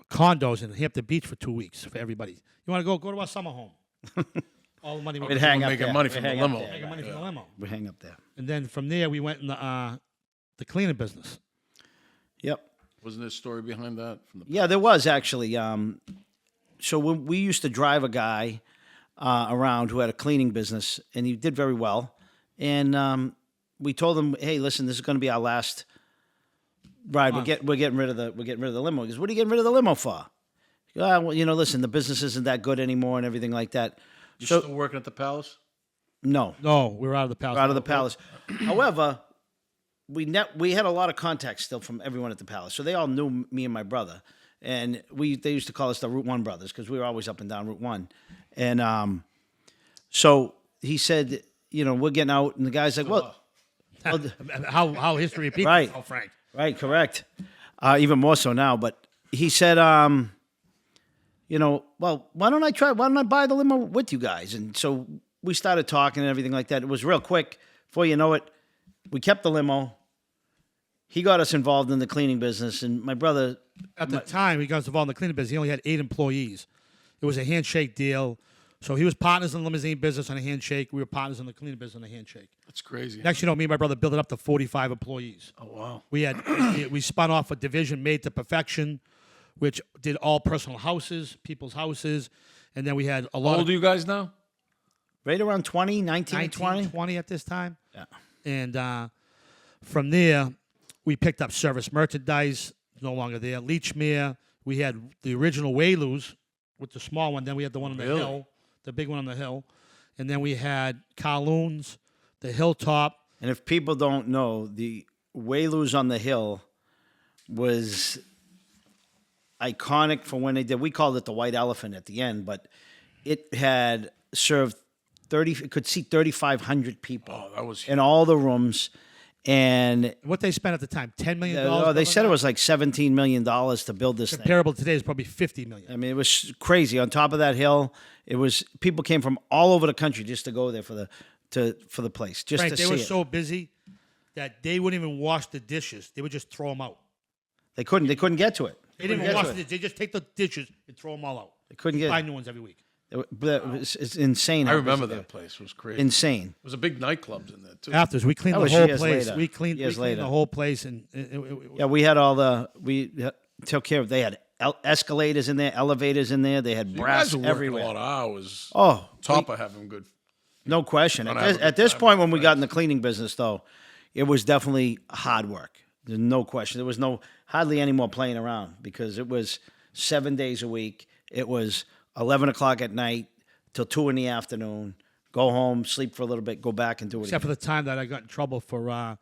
condos in Hampton Beach for 2 weeks for everybody. You want to go to our summer home? All the money We'd hang up making there. money We'd from the hang up limo. there. making money from the limo. We hang up there. And then from there, we went in the cleaning business. Yep. Wasn't there a story behind that? From the Yeah, there was actually. So when we used to drive a guy around who had a cleaning business, and he did very well. And we told him, "Hey, listen, this is going to be our last ride. We're getting rid of the limo." He goes, "What are you getting rid of the limo for?" Well, listen, the business isn't that good anymore, and everything like that. You So still working at the palace? no, No, we were out of the palace. out of the palace. However, we had a lot of contacts still from everyone at the palace, so they all knew me and my brother, and they used to call us the Route 1 brothers because we were always up and down Route 1. And so he said, we're getting out, and the guy's like, well How history repeats Right. itself, Frank. right, correct, even more so now. But he said, well, why don't I buy the limo with you guys? And so we started talking and everything like that. It was real quick. Before you know it, we kept the limo. He got us involved in the cleaning business, and my brother. At the time, he got us involved in the cleaning business. He only had 8 employees. It was a handshake deal. So he was partners in the limousine business on a handshake. We were partners in the cleaning business on a handshake. That's crazy. Next, me and my brother built it up to 45 employees. Oh wow! We spun off a division made to perfection, which did all personal houses, people's houses, and then we had a How lot old are of you guys now? Right around 20, 19, 19, 20. 20 at this time. Yeah. And from there, we picked up service merchandise, no longer there. Leechmere, we had the original Wayloos with the small one. Then we had the one on the hill, the big one on the hill. And then we had Kowloon's, the Hilltop. And if people don't know, the Wayloos on the Hill was iconic for when they did. We called it the White Elephant at the end, but it had served 30. It could seat 3,500 people. Oh, that was in all the rooms. And What they spent at the time, $10 million. they said it was like $17 million to build this thing. Comparable to today is probably $50 million. I mean, it was crazy. On top of that hill, it was people came from all over the country just to go there for the place, just Frank, to they see were it. so busy that they wouldn't even wash the dishes. They would just throw them out. They couldn't get to it. They didn't even wash the dishes. They just take the dishes and throw them all out. They couldn't get Buy it. new ones every week. It's insane. I how remember busy that place. It was crazy. Insane. There was a big nightclubs in there too. Afters, we cleaned That the was whole years place. later. We cleaned Later. the whole place, and Yeah, we had we took care of. They had escalators in there, elevators in there. They had You brass guys were working everywhere. a lot of hours. Oh, Top of having good. no question. Gonna have a At good this time point, with when we got in the cleaning business, though, it was definitely hard work. There's no question. There was hardly any more playing around because it was 7 days a week. It was 11 o'clock at night till 2 in the afternoon. Go home, sleep for a little bit, go back and do it except for again. the time that I got in trouble for, I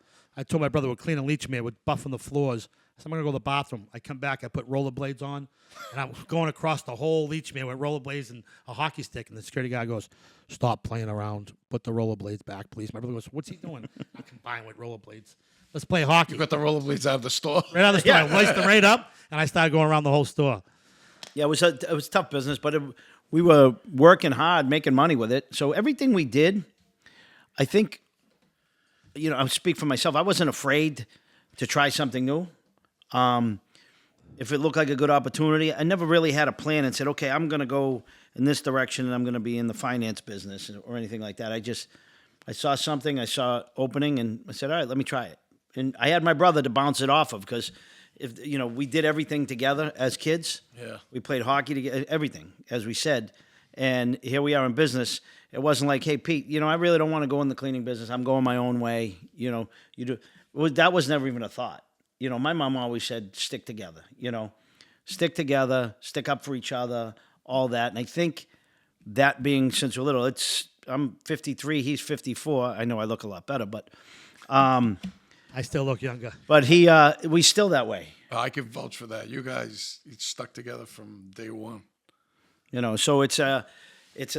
told my brother we're cleaning leach man, we're buffing the floors. So I'm going to go to the bathroom. I come back, I put rollerblades on, and I'm going across the whole leach man with rollerblades and a hockey stick. And the security guy goes, "Stop playing around. Put the rollerblades back, please." My brother goes, "What's he doing?" I'm combined with rollerblades. Let's play hockey. You got the rollerblades out of the store. Right out of the store. Yeah. I laced them right up, and I started going around the whole store. Yeah, it was tough business, but we were working hard, making money with it. So everything we did, I think, I'll speak for myself. I wasn't afraid to try something new. If it looked like a good opportunity, I never really had a plan and said, okay, I'm going to go in this direction and I'm going to be in the finance business or anything like that. I saw something, I saw opening, and I said, all right, let me try it. And I had my brother to bounce it off of because we did everything together as kids. Yeah. We played hockey together, everything, as we said. And here we are in business. It wasn't like, hey, Pete, I really don't want to go in the cleaning business. I'm going my own way. You do. That was never even a thought. My mom always said, stick together. Stick together, stick up for each other, all that. And I think that being since we're little, I'm 53, he's 54. I know I look a lot better, but I still look younger. But we still that way. I can vouch for that. You guys stuck together from day one. So it's a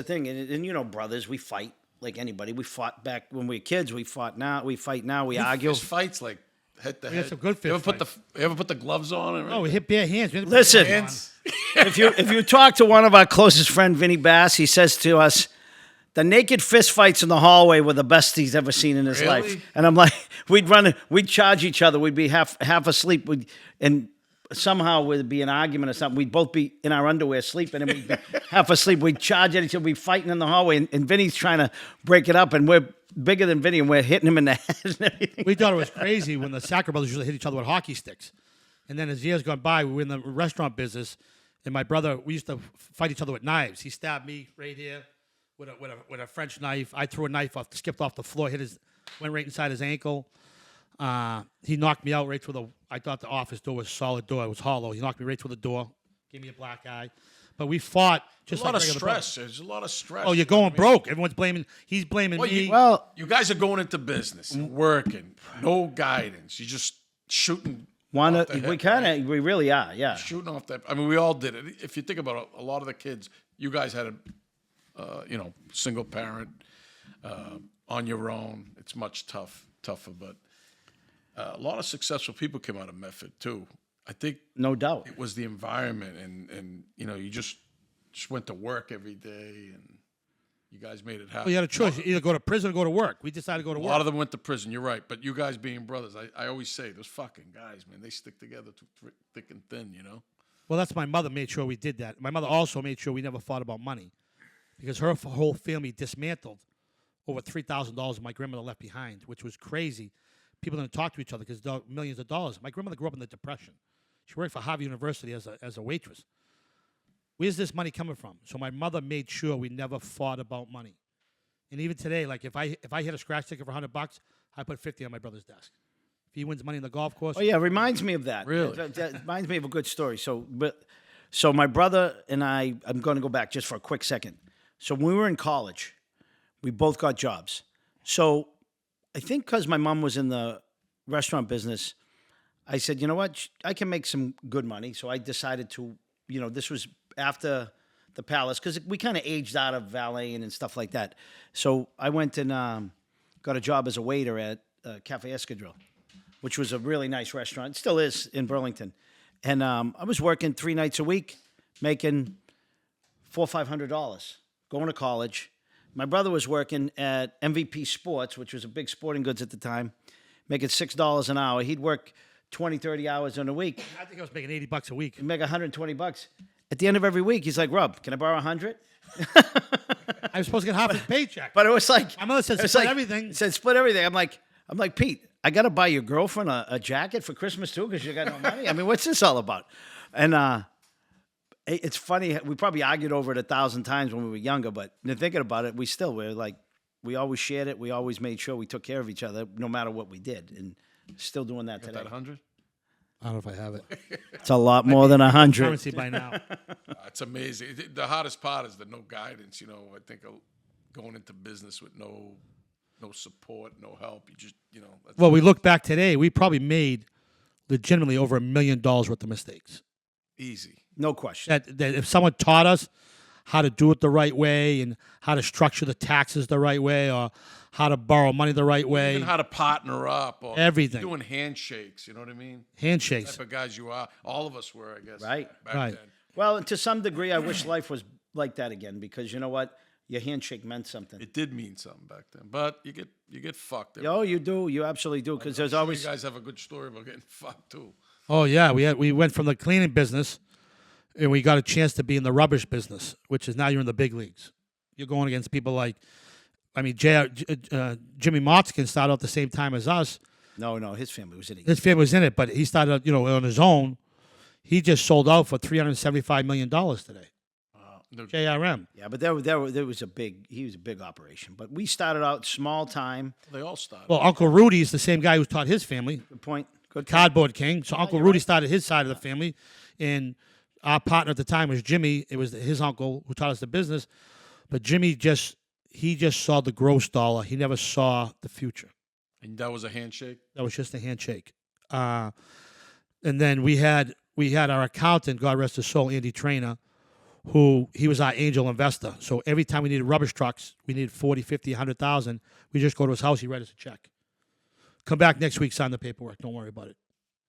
thing. And brothers, we fight like anybody. We fought back when we were kids. We fight now. We argue. Fist fights like head to We had head. some good You fist ever put the gloves on? And Oh, we hit bare hands. We had to put Listen. gloves on. if you talk to one of our closest friend, Vinny Bass, he says to us, the naked fist fights in the hallway were the best he's ever seen in his Really? life. And I'm like, we'd charge each other. We'd be half asleep. And somehow there'd be an argument or something. We'd both be in our underwear sleeping and we'd be half asleep. We'd charge at each other. We'd be fighting in the hallway. And Vinny's trying to break it up. And we're bigger than Vinny and we're hitting him in the head and everything. We thought it was crazy when the Sacker brothers usually hit each other with hockey sticks. And then as years gone by, we were in the restaurant business, and my brother, we used to fight each other with knives. He stabbed me right here with a French knife. I threw a knife off, skipped off the floor, went right inside his ankle. He knocked me out right through I thought the office door was a solid door. It was hollow. He knocked me right through the door, gave me a black eye. But we fought just a lot like of regular stress. brothers. There's a lot of stress. Oh, you're you know going what I mean? broke. Everyone's blaming. He's blaming me. Well, You guys are going into business, working, no guidance. You're just shooting. we really are, yeah. Shooting off that. I mean, we all did it. If you think about it, a lot of the kids, you guys had a, single parent, on your own. It's much tougher, but a lot of successful people came out of Medford too. I think No doubt. it was the environment, and you just went to work every day, and you guys made it happen. Well, you had a choice. You either go to prison or go to work. We decided to go to A work. lot of them went to prison. You're right, but you guys being brothers, I always say those fucking guys, man, they stick together through thick and thin. Well, that's my mother made sure we did that. My mother also made sure we never fought about money because her whole family dismantled over $3,000 my grandmother left behind, which was crazy. People didn't talk to each other because millions of dollars. My grandmother grew up in the Depression. She worked for Harvard University as a waitress. Where's this money coming from? So my mother made sure we never fought about money. And even today, like if I hit a scratch ticket for $100, I put 50 on my brother's desk. If he wins money in the golf course, Oh yeah, it reminds me of that. Really? That reminds me of a good story. So my brother and I'm going to go back just for a quick second. So when we were in college, we both got jobs. So I think because my mom was in the restaurant business, I said, you know what? I can make some good money. So I decided to, this was after the Palace because we kind of aged out of valeting and stuff like that. So I went and got a job as a waiter at Cafe Escadrille, which was a really nice restaurant. It still is in Burlington. And I was working 3 nights a week, making $400 or $500, going to college. My brother was working at MVP Sports, which was a big sporting goods at the time, making $6 an hour. He'd work 20, 30 hours in a week. I think I was making $80 a week. He'd make $120. At the end of every week, he's like, Rob, can I borrow 100? I was supposed to get half his paycheck. But it was like My mother said it was split like- everything. It said split everything. I'm like Pete, I got to buy your girlfriend a jacket for Christmas too because you got no money. I mean, what's this all about? And it's funny. We probably argued over it 1,000 times when we were younger, but thinking about it, we always shared it. We always made sure we took care of each other no matter what we did, and still doing that today. That 100? I don't know if I have it. It's a lot more than 100. Currency by now. It's amazing. The hardest part is the no guidance. I think going into business with no support, no help. You just, That's Well, we look back today, we probably made legitimately over $1 million worth of mistakes. easy. No question. That if someone taught us how to do it the right way and how to structure the taxes the right way or how to borrow money the right way, Even how to partner up. Or Everything. Doing handshakes, you know what I mean? handshakes. Type of guys you are. All of us were, I guess. Right. Back Right. then. Well, to some degree, I wish life was like that again because you know what? Your handshake meant something. It did mean something back then. But you get fucked. Oh, you do. You absolutely do because there's I'm sure always. you guys have a good story about getting fucked too. Oh yeah, we went from the cleaning business, and we got a chance to be in the rubbish business, which is now you're in the big leagues. You're going against people like, Jimmy Motzkin started out the same time as us. No, his family was in it. His family was in it, but he started, on his own. He just sold out for $375 million today. No, JRM. Yeah, but there was he was a big operation. But we started out small time. they all started. Well, Uncle Rudy is the same guy who taught his family, Good point. Good point. Cardboard King. So Uncle Rudy started his side of the family, and our partner at the time was Jimmy. It was his uncle who taught us the business. But Jimmy just saw the gross dollar. He never saw the future. And that was a handshake? That was just a handshake. And then we had our accountant, God rest his soul, Andy Trainer, who he was our angel investor. So every time we needed rubbish trucks, we needed 40, 50, 100,000, we just go to his house, he write us a check. Come back next week, sign the paperwork. Don't worry about it.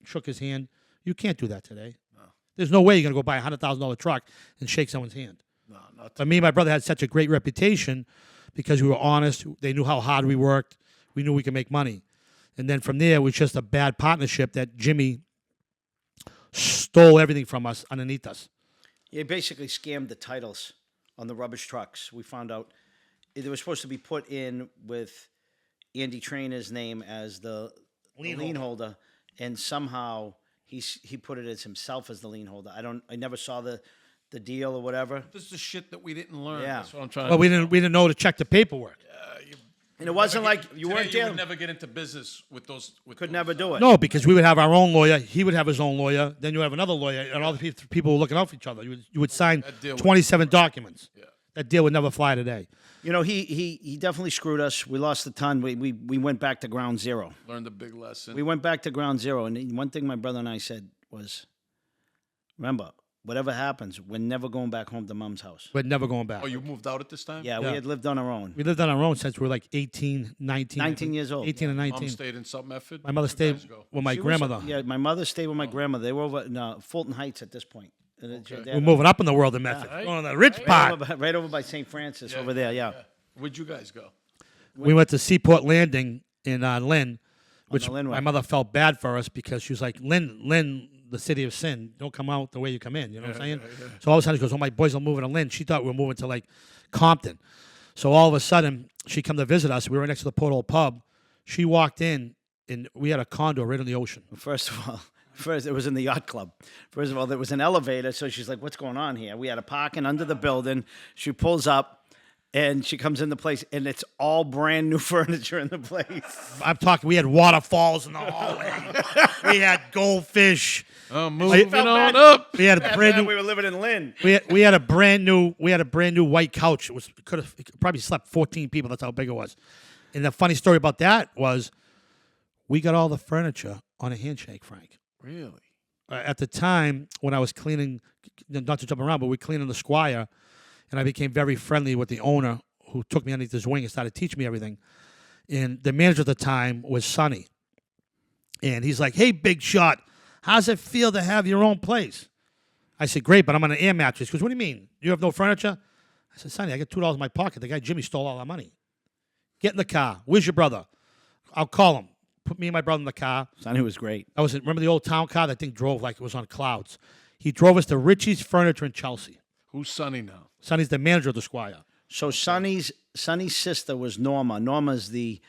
Shook his hand. You can't do that today. No. There's no way you're going to go buy a $100,000 truck and shake someone's hand. No, not But me and my brother had such a great reputation because we were honest. They knew how hard we worked. We knew we could make money. And then from there, it was just a bad partnership that Jimmy stole everything from us underneath us. He basically scammed the titles on the rubbish trucks. We found out they were supposed to be put in with Andy Trainer's name as the lien holder, and somehow he put it as himself as the lien holder. I never saw the deal or whatever. This is the shit that we didn't learn. Yeah. That's what I'm trying But to we didn't know to check the paperwork. And it wasn't like you Today, weren't you dealing. would never get into business with those. Could never do it. No, because we would have our own lawyer. He would have his own lawyer. Then you would have another lawyer, and all the people were looking out for each other. You would sign That deal would- 27 documents. Yeah. That deal would never fly today. He definitely screwed us. We lost a ton. We went back to ground zero. Learned a big lesson. We went back to ground zero. And one thing my brother and I said was, remember, whatever happens, we're never going back home to mom's house. We're never going back. Oh, you moved out at this time? Yeah, we Yeah. had lived on our own. We lived on our own since we were like 18, 19. 19 years old. 18 and Mom 19. stayed in Salt Medford? My mother Where'd you stayed guys go? with my She was- grandmother. Yeah, my mother stayed with my grandmother. They were over in Fulton Heights at this point. And Okay. We're moving up in the world in Medford. Right. Going to the rich right, part. right over by St. Francis over there, yeah. Where'd you guys go? We went to Seaport Landing in Lynn, which the Linway. my mother felt bad for us because she was like, Lynn, the city of sin, don't come out the way you come in. You know what I'm saying? So all of a sudden she goes, oh, my boys are moving to Lynn. She thought we were moving to like Compton. So all of a sudden she come to visit us. We were next to the Port Old Pub. She walked in, and we had a condo right on the ocean. First of all, it was in the yacht club. First of all, there was an elevator, so she's like, what's going on here? We had a parking under the building. She pulls up, and she comes in the place, and it's all brand new furniture in the place. I'm talking, we had waterfalls in the hallway. We had goldfish. Moving on up. We had a brand We new. were living in Lynn. We had a brand new white couch. It could have probably slept 14 people. That's how big it was. And the funny story about that was, we got all the furniture on a handshake, Frank. Really? At the time when I was cleaning, not to jump around, but we cleaned in the Squire, and I became very friendly with the owner who took me underneath his wing and started teaching me everything. And the manager at the time was Sonny. And he's like, hey, big shot, how's it feel to have your own place? I said, great, but I'm on an air mattress. He goes, what do you mean? You have no furniture? I said, Sonny, I got $2 in my pocket. The guy Jimmy stole all our money. Get in the car. Where's your brother? I'll call him. Put me and my brother in the car. Sonny was great. Remember the old town car? That thing drove like it was on clouds. He drove us to Richie's Furniture in Chelsea. Who's Sonny now? Sonny's the manager of the Squire. So Sonny's sister was Norma. Norma's the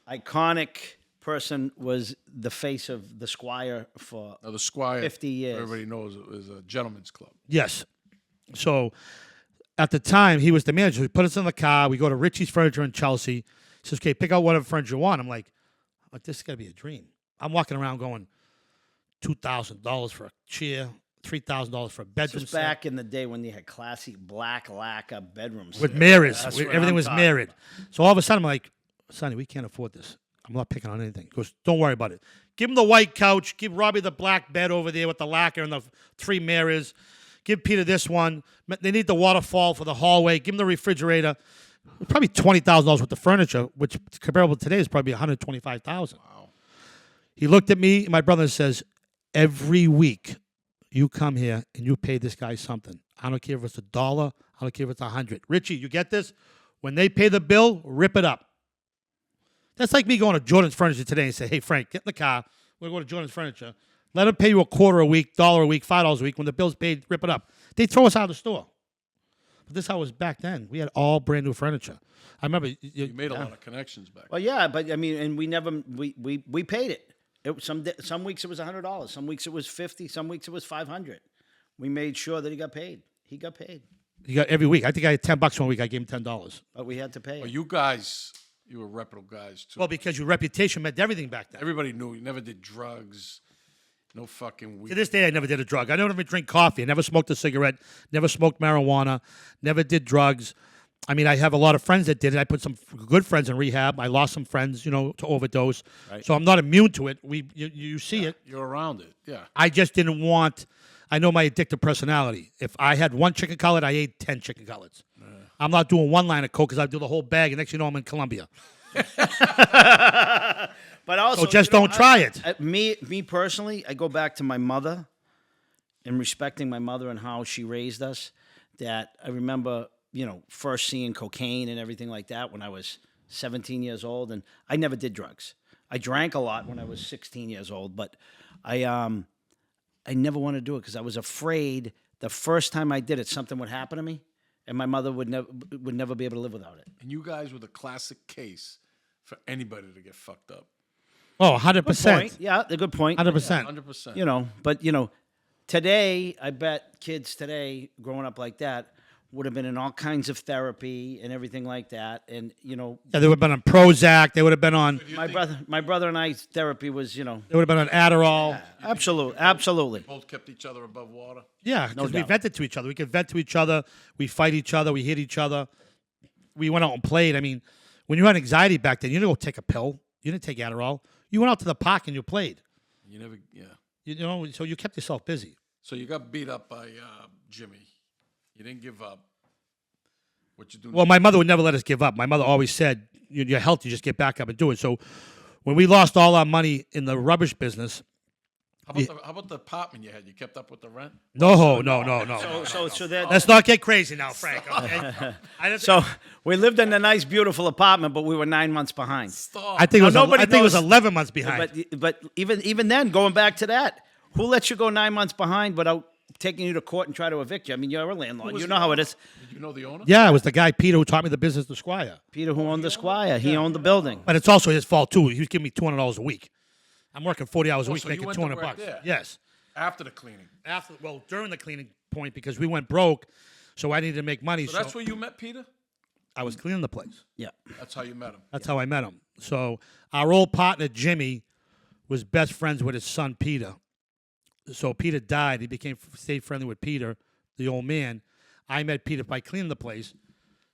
iconic person, was the face of the Squire for Now, the Squire, 50 years. everybody knows it was a gentleman's club. Yes. So at the time, he was the manager. He put us in the car. We go to Richie's Furniture in Chelsea. He says, okay, pick out whatever furniture you want. I'm like, this is got to be a dream. I'm walking around going, $2,000 for a chair, $3,000 for a bedroom This was set. back in the day when you had classy black lacquer bedrooms. With mirrors. That's what Everything I'm was talking mirrored. So all of a sudden, I'm like, Sonny, we can't afford this. I'm not picking on anything. He goes, don't worry about it. Give him the white couch. Give Robbie the black bed over there with the lacquer and the 3 mirrors. Give Peter this one. They need the waterfall for the hallway. Give him the refrigerator. Probably $20,000 worth of furniture, which comparable to today is probably $125,000. Wow. He looked at me and my brother and says, every week you come here and you pay this guy something. I don't care if it's $1. I don't care if it's $100. Richie, you get this? When they pay the bill, rip it up. That's like me going to Jordan's Furniture today and say, hey, Frank, get in the car. We're going to go to Jordan's Furniture. Let them pay you $25 a week, $1 a week, $5 a week. When the bill's paid, rip it up. They throw us out of the store. But this is how it was back then. We had all brand new furniture. I remember You made a lot of connections back then. Well, yeah, but I mean, and we never we paid it. Some weeks it was $100. Some weeks it was $50. Some weeks it was $500. We made sure that he got paid. He got paid. You got every week. I think I had $10 one week. I gave him $10. But we had to pay Well, it. you guys, you were reputable guys, too. Well, because your reputation meant everything back then. Everybody knew you never did drugs, no fucking weed. To this day, I never did a drug. I never even drink coffee. I never smoked a cigarette. Never smoked marijuana. Never did drugs. I mean, I have a lot of friends that did it. I put some good friends in rehab. I lost some friends, to overdose. Right. So I'm not immune to it. You see it. You're around it, yeah. I just didn't want. I know my addictive personality. If I had one chicken cutlet, I ate 10 chicken cutlets. I'm not doing one line of coke because I do the whole bag, and next thing you know, I'm in Colombia. But also, So just don't try it. Me personally, I go back to my mother and respecting my mother and how she raised us. That I remember, first seeing cocaine and everything like that when I was 17 years old, and I never did drugs. I drank a lot when I was 16 years old, but I never wanted to do it because I was afraid the first time I did it, something would happen to me, and my mother would never be able to live without it. And you guys were the classic case for anybody to get fucked up. Oh, 100%. Point. Yeah, a good point. 100%. 100%. But today, I bet kids today growing up like that would have been in all kinds of therapy and everything like that. And Yeah, they would have been on Prozac. They would have been on. my brother and I's therapy was, They would have been on Adderall. absolutely. Both kept each other above water. Yeah, because we doubt. vented to each other. We could vent to each other. We fight each other. We hit each other. We went out and played. I mean, when you had anxiety back then, you didn't go take a pill. You didn't take Adderall. You went out to the park and you played. You never, yeah. So you kept yourself busy. So you got beat up by Jimmy. You didn't give up. What you do? Well, my mother would never let us give up. My mother always said, "You're healthy, just get back up and do it." So when we lost all our money in the rubbish business, how about the apartment you had? You kept up with the rent? no. So that Let's not get crazy now, Frank. Okay? so we lived in a nice, beautiful apartment, but we were 9 months behind. Stop. I think nobody I think it was knows- 11 months behind. But even then, going back to that, who lets you go 9 months behind without taking you to court and try to evict you? I mean, you're a landlord. You know how it is. Did you know the owner? Yeah, it was the guy Peter who taught me the business, the Squire. Peter, who owned the Squire, he owned the building. But it's also his fault too. He was giving me $200 a week. I'm working 40 hours a week, so you making went to $200 work bucks. there? Yes. After the cleaning. During the cleaning point because we went broke, so I needed to make money. So that's where you met Peter? I was cleaning the place. Yeah. That's how you met him. That's how I met him. So our old partner Jimmy was best friends with his son Peter. So Peter died. He stayed friendly with Peter, the old man. I met Peter by cleaning the place,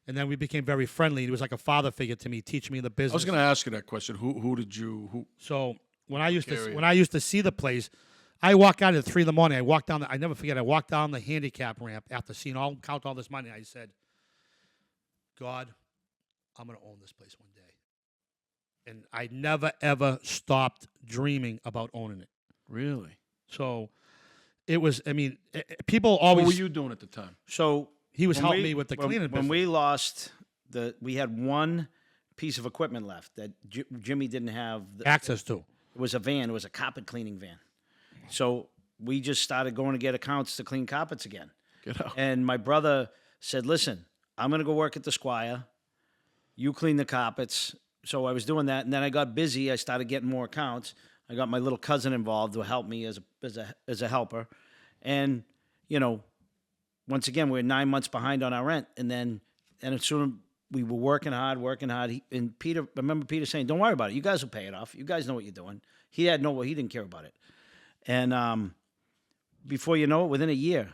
and then we became very friendly. He was like a father figure to me, teaching me the business. I was going to ask you that question. Who did you? So when I used Carry to see the place, I walk out at 3 in the morning. I walk down. I never forget. I walked down the handicap ramp after seeing count all this money. I said, God, I'm going to own this place one day. And I never, ever stopped dreaming about owning it. Really? So it was, I mean, people always. What were you doing at the time? So He was when helping we- me with the when- cleaning business. When we lost we had one piece of equipment left that Jimmy didn't have. Access to. It was a van. It was a carpet cleaning van. So we just started going to get accounts to clean carpets again. Get out. And my brother said, listen, I'm going to go work at the Squire. You clean the carpets. So I was doing that. And then I got busy. I started getting more accounts. I got my little cousin involved to help me as a helper. And, you know, once again, we were 9 months behind on our rent. And as soon as we were working hard. And Peter, I remember Peter saying, don't worry about it. You guys will pay it off. You guys know what you're doing. He didn't care about it. And before you know it, within a year,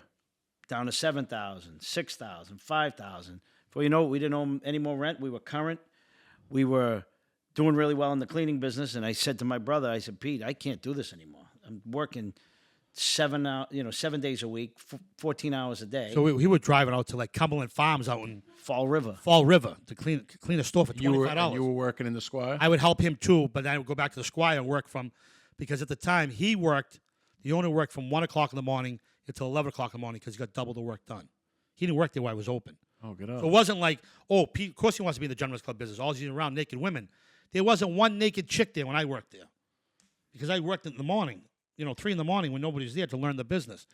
down to 7,000, 6,000, 5,000. Before you know it, we didn't owe any more rent. We were current. We were doing really well in the cleaning business. And I said to my brother, I said, Pete, I can't do this anymore. I'm working 7 days a week, 14 hours a day. So he was driving out to like Cumberland Farms out in Fall River to clean a store for $25. You were working in the Squire? I would help him too, but then I would go back to the Squire and work because at the time the owner worked from 1 o'clock in the morning until 11 o'clock in the morning because he got double the work done. He didn't work there while I was open. Oh, get out. So it wasn't like, oh, Pete, of course he wants to be in the gentleman's club business. All he's around naked women. There wasn't one naked chick there when I worked there because I worked in the morning, 3 in the morning when nobody's there to learn the business.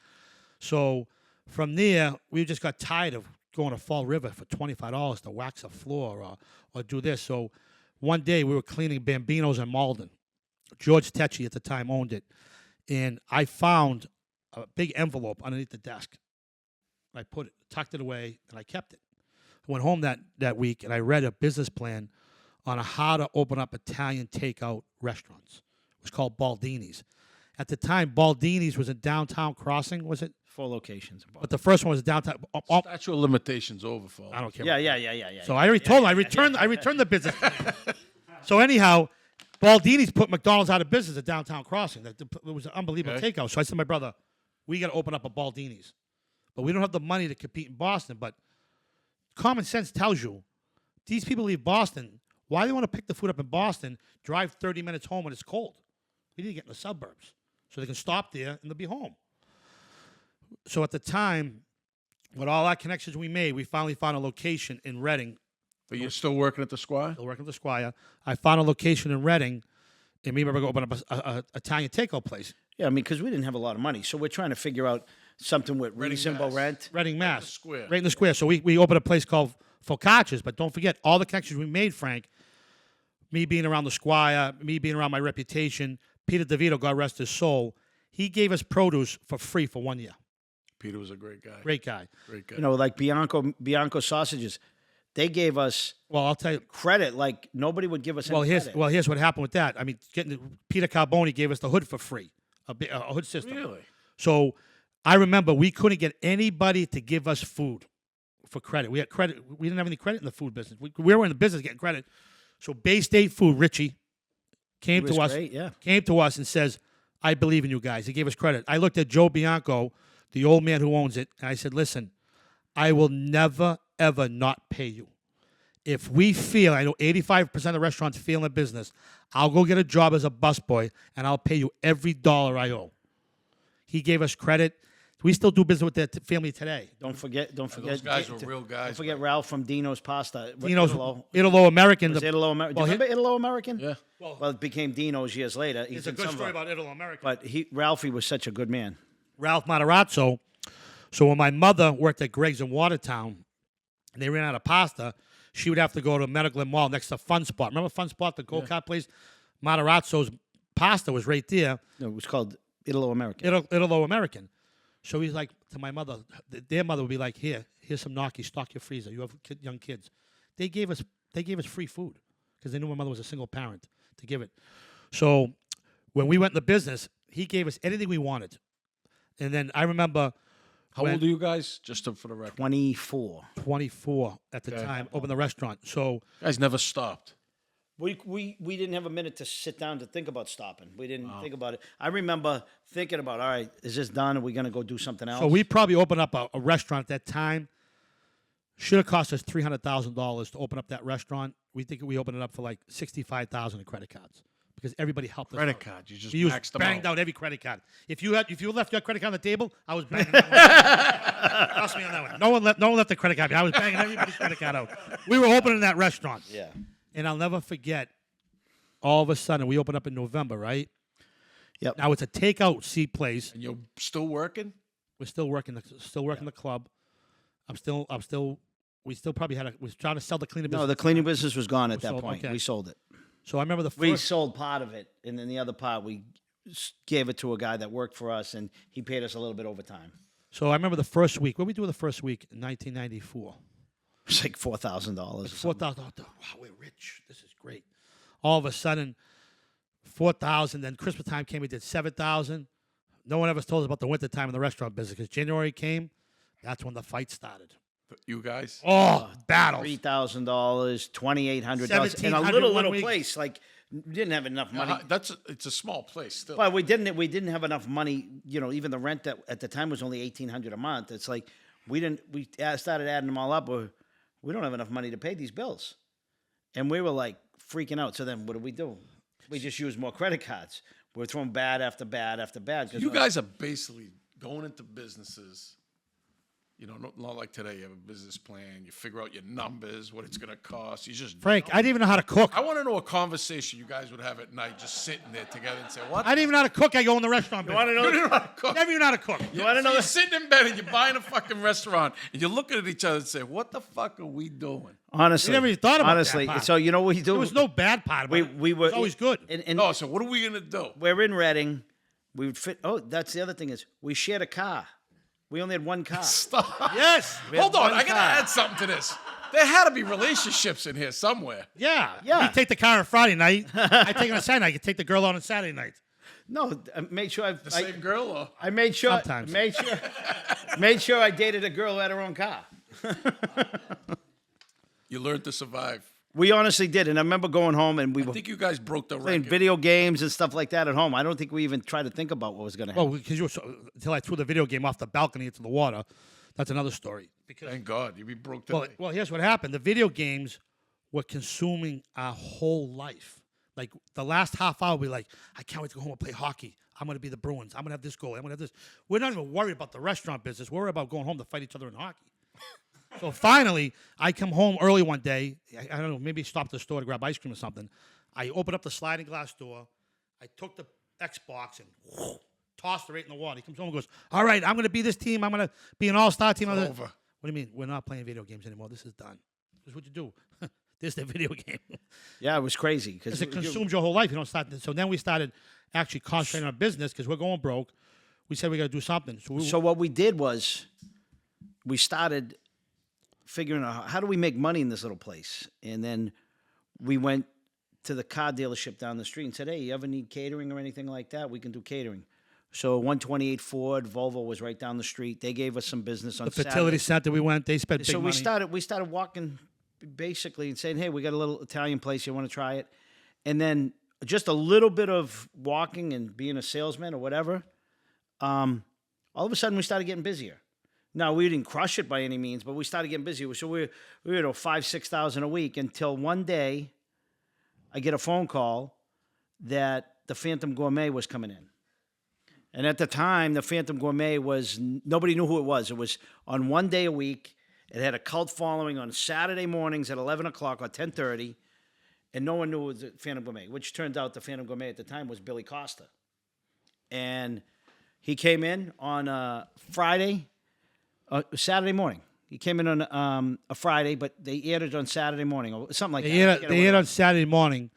So from there, we just got tired of going to Fall River for $25 to wax a floor or do this. So one day we were cleaning Bambino's in Malden. George Tecci at the time owned it. And I found a big envelope underneath the desk. I tucked it away, and I kept it. I went home that week, and I read a business plan on how to open up Italian takeout restaurants. It was called Baldini's. At the time, Baldini's was in downtown Crossing, was it? 4 locations. But the first one was downtown. Statute of limitations over, folks. I don't care. Yeah. So I already told him I returned the business. So anyhow, Baldini's put McDonald's out of business at downtown Crossing. It was an unbelievable takeout. So I said to my brother, we got to open up a Baldini's. But we don't have the money to compete in Boston. But common sense tells you, these people leave Boston. Why do they want to pick the food up in Boston, drive 30 minutes home when it's cold? We need to get in the suburbs so they can stop there and they'll be home. So at the time, with all our connections we made, we finally found a location in Reading. But you're still working at the Squire? Still working at the Squire. I found a location in Reading, and me and my brother opened up a Italian takeout place. Yeah, I mean, because we didn't have a lot of money. So we're trying to figure out something with reasonable Mass. rent. Reading, Mass. Square. Right in the square. So we opened a place called Focaccia's, but don't forget, all the connections we made, Frank, me being around the Squire, me being around my reputation, Peter DeVito, God rest his soul, he gave us produce for free for 1 year. Peter was a great guy. Great guy. Great guy. Like Bianco sausages. They gave us Well, I'll tell you. credit like nobody would give us any credit. Here's what happened with that. I mean, Peter Carboni gave us the hood for free, a hood system. Really? So I remember we couldn't get anybody to give us food for credit. We had credit. We didn't have any credit in the food business. We were in the business getting credit. So Bay State Food, Richie, came He was to us. great, yeah. Came to us and says, "I believe in you guys." He gave us credit. I looked at Joe Bianco, the old man who owns it, and I said, "Listen, I will never ever not pay you. If we feel, I know 85% of restaurants fail in business, I'll go get a job as a busboy and I'll pay you every dollar I owe." He gave us credit. We still do business with that family today. Don't forget. Those guys were real guys. Don't forget Ralph from Dino's Pasta. Dino's Italo. Italo-American. Was Italo-American? Do you remember Italo-American? Yeah. Well, it became Dino's years later. It's a good story about Italo-American. But Ralphie was such a good man. Ralph Matarazzo. So when my mother worked at Greg's in Watertown, and they ran out of pasta, she would have to go to Medical Mall next to Fun Spot. Remember Fun Spot, the go-kart place? Matarazzo's pasta was right there. No, it was called Italo-American. Italo-American. So he's like, to my mother, their mother would be like, here's some gnocchi, stock your freezer. You have young kids. They gave us free food because they knew my mother was a single parent to give it. So when we went in the business, he gave us anything we wanted. And then I remember How old are you guys? Just for the record. 24. 24 at the time, opened the restaurant. So You guys never stopped. We didn't have a minute to sit down to think about stopping. We didn't think about it. I remember thinking about, all right, is this done? Are we going to go do something else? So we probably opened up a restaurant at that time. Should have cost us $300,000 to open up that restaurant. We think we opened it up for like $65,000 in credit cards because everybody helped us. Credit out. card. You just We maxed them banged out. out every credit card. If you left your credit card on the table, I was banging that one. Trust me on that one. No one left the credit card. I was banging everybody's credit card out. We were opening that restaurant. Yeah. And I'll never forget, all of a sudden, we opened up in November, right? Yep. Now it's a takeout seat place. And you're still working? We're still working the club. We still probably was trying to sell the cleaning business. No, the cleaning business was gone at that sold, point. okay. We sold it. So I remember the We first. sold part of it, and then the other part we gave it to a guy that worked for us, and he paid us a little bit overtime. So I remember the first week. What did we do the first week in 1994? It was like $4,000. $4,000. Wow, we're rich. This is great. All of a sudden, $4,000. Then Christmas time came. We did $7,000. No one ever told us about the winter time in the restaurant business because January came. That's when the fight started. You guys? Oh, battles. $3,000, $2,800, in a $1,700 little one week. place. Like, we didn't have enough money. It's a small place still. But we didn't have enough money. You know, even the rent that at the time was only $1,800 a month. It's like we started adding them all up. We don't have enough money to pay these bills, and we were like freaking out. So then, what do? We just use more credit cards. We're throwing bad after bad after bad. You guys are basically going into businesses. You know, not like today. You have a business plan. You figure out your numbers, what it's going to cost. You just Frank, I didn't even know how to cook. I want to know a conversation you guys would have at night, just sitting there together and say, "What? I didn't even know how to cook. I go in the restaurant. You want to know? You don't know how to cook. Never even know how to cook. You want to know? You're sitting in bed and you're buying a fucking restaurant, and you're looking at each other and say, "What the fuck are we doing?" Honestly, We never even thought about that honestly. part. So you know what we do? There was no bad part about it. We were It was always good. And No, so what are we gonna do? we're in Reading. We would fit. Oh, that's the other thing is we shared a car. We only had one car. Stop. Yes. We had Hold on, one I gotta car. add something to this. There had to be relationships in here somewhere. Yeah. Yeah. We take the car on Friday night. I take it on Saturday night. I can take the girl out on Saturday night. No, I made sure The same girl, or I made sure. Sometimes. Made sure I dated a girl who had her own car. you learned to survive. We honestly did, and I remember going home and we I were think you guys broke the playing record. video games and stuff like that at home. I don't think we even tried to think about what was going to happen. Well, because until I threw the video game off the balcony into the water. That's another story. Because Thank God, you be broke today. well, here's what happened. The video games were consuming our whole life. Like the last half hour, we're like, I can't wait to go home and play hockey. I'm going to be the Bruins. I'm going to have this goal. I'm going to have this. We're not even worried about the restaurant business. We're worried about going home to fight each other in hockey. So finally, I come home early one day. I don't know, maybe stop at the store to grab ice cream or something. I opened up the sliding glass door. I took the Xbox and tossed it right in the water. He comes home and goes, all right, I'm going to be this team. I'm going to be an all-star team. It's What over. do you mean? We're not playing video games anymore. This is done. This is what you do. This is the video game. Yeah, it was crazy Because because it consumes your whole life. You don't start. So then we started actually concentrating on business because we're going broke. We said we got to do something. So what we did was we started figuring out how do we make money in this little place, and then we went to the car dealership down the street and said, "Hey, you ever need catering or anything like that? We can do catering." So 128 Ford Volvo was right down the street. They gave us some business on the fertility center we went. They spent big so money. we started walking basically and saying, "Hey, we got a little Italian place. You want to try it?" And then just a little bit of walking and being a salesman or whatever. All of a sudden, we started getting busier. Now we didn't crush it by any means, but we started getting busier. So we were $5,000 to $6,000 a week until one day, I get a phone call that the Phantom Gourmet was coming in. And at the time, the Phantom Gourmet nobody knew who it was. It was on one day a week. It had a cult following on Saturday mornings at 11 o'clock or 10:30, and no one knew it was the Phantom Gourmet, which turned out the Phantom Gourmet at the time was Billy Costa. And he came in on Saturday morning. He came in on a Friday, but they aired it on Saturday morning or something like that. I forget They what hit it on was. Saturday morning.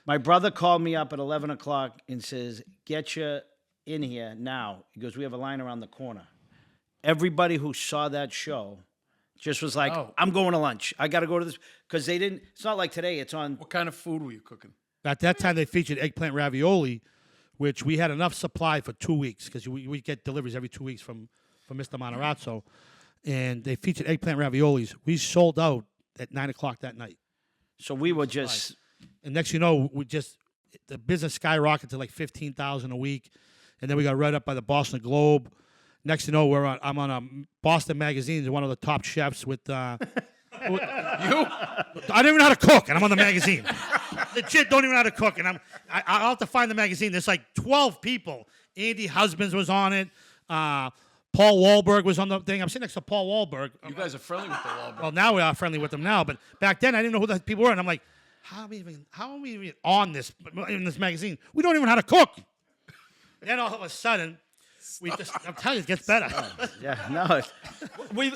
My brother called me up at 11 o'clock and says, "Get you in here now." He goes, "We have a line around the corner." Everybody who saw that show just was like, Oh. "I'm going to lunch. I got to go to this." Because they didn't, it's not like today. It's on. What kind of food were you cooking? At that time, they featured eggplant ravioli, which we had enough supply for 2 weeks because we get deliveries every 2 weeks from Mr. Monterazzo. And they featured eggplant raviolis. We sold out at 9 o'clock that night. So we were just And next, you know, the business skyrocketed to like 15,000 a week, and then we got read up by the Boston Globe. Next, you know, I'm on a Boston magazine, one of the top chefs with. You? I don't even know how to cook, and I'm on the magazine. Legit, don't even know how to cook, and I'll have to find the magazine. There's like 12 people. Andy Husbands was on it. Paul Wahlberg was on the thing. I'm sitting next to Paul Wahlberg. You guys are friendly with the Wahlberg. Well, now we are friendly with them now, but back then I didn't know who the people were, and I'm like, how are we even on this in this magazine? We don't even know how to cook. Then all of a sudden, I'm telling you, it gets better. Yeah, no. We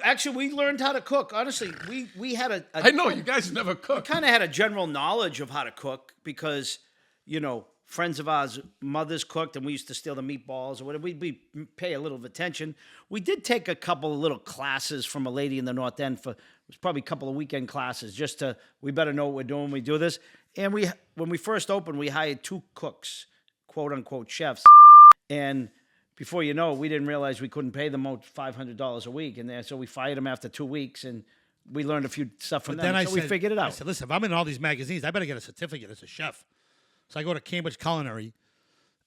learned how to cook. Honestly, we had I know you guys never cook. kind of had a general knowledge of how to cook because, you know, friends of ours, mothers cooked, and we used to steal the meatballs or whatever. We pay a little when we did take a couple of little classes from a lady in the North End it was probably a couple of weekend classes just we better know what we're doing when we do this. And when we first opened, we hired 2 cooks, quote unquote chefs. And before you know, we didn't realize we couldn't pay them $500 a week. And so we fired them after 2 weeks, and we learned a few stuff from them. So we figured it out. I said, listen, if I'm in all these magazines, I better get a certificate as a chef. So I go to Cambridge Culinary,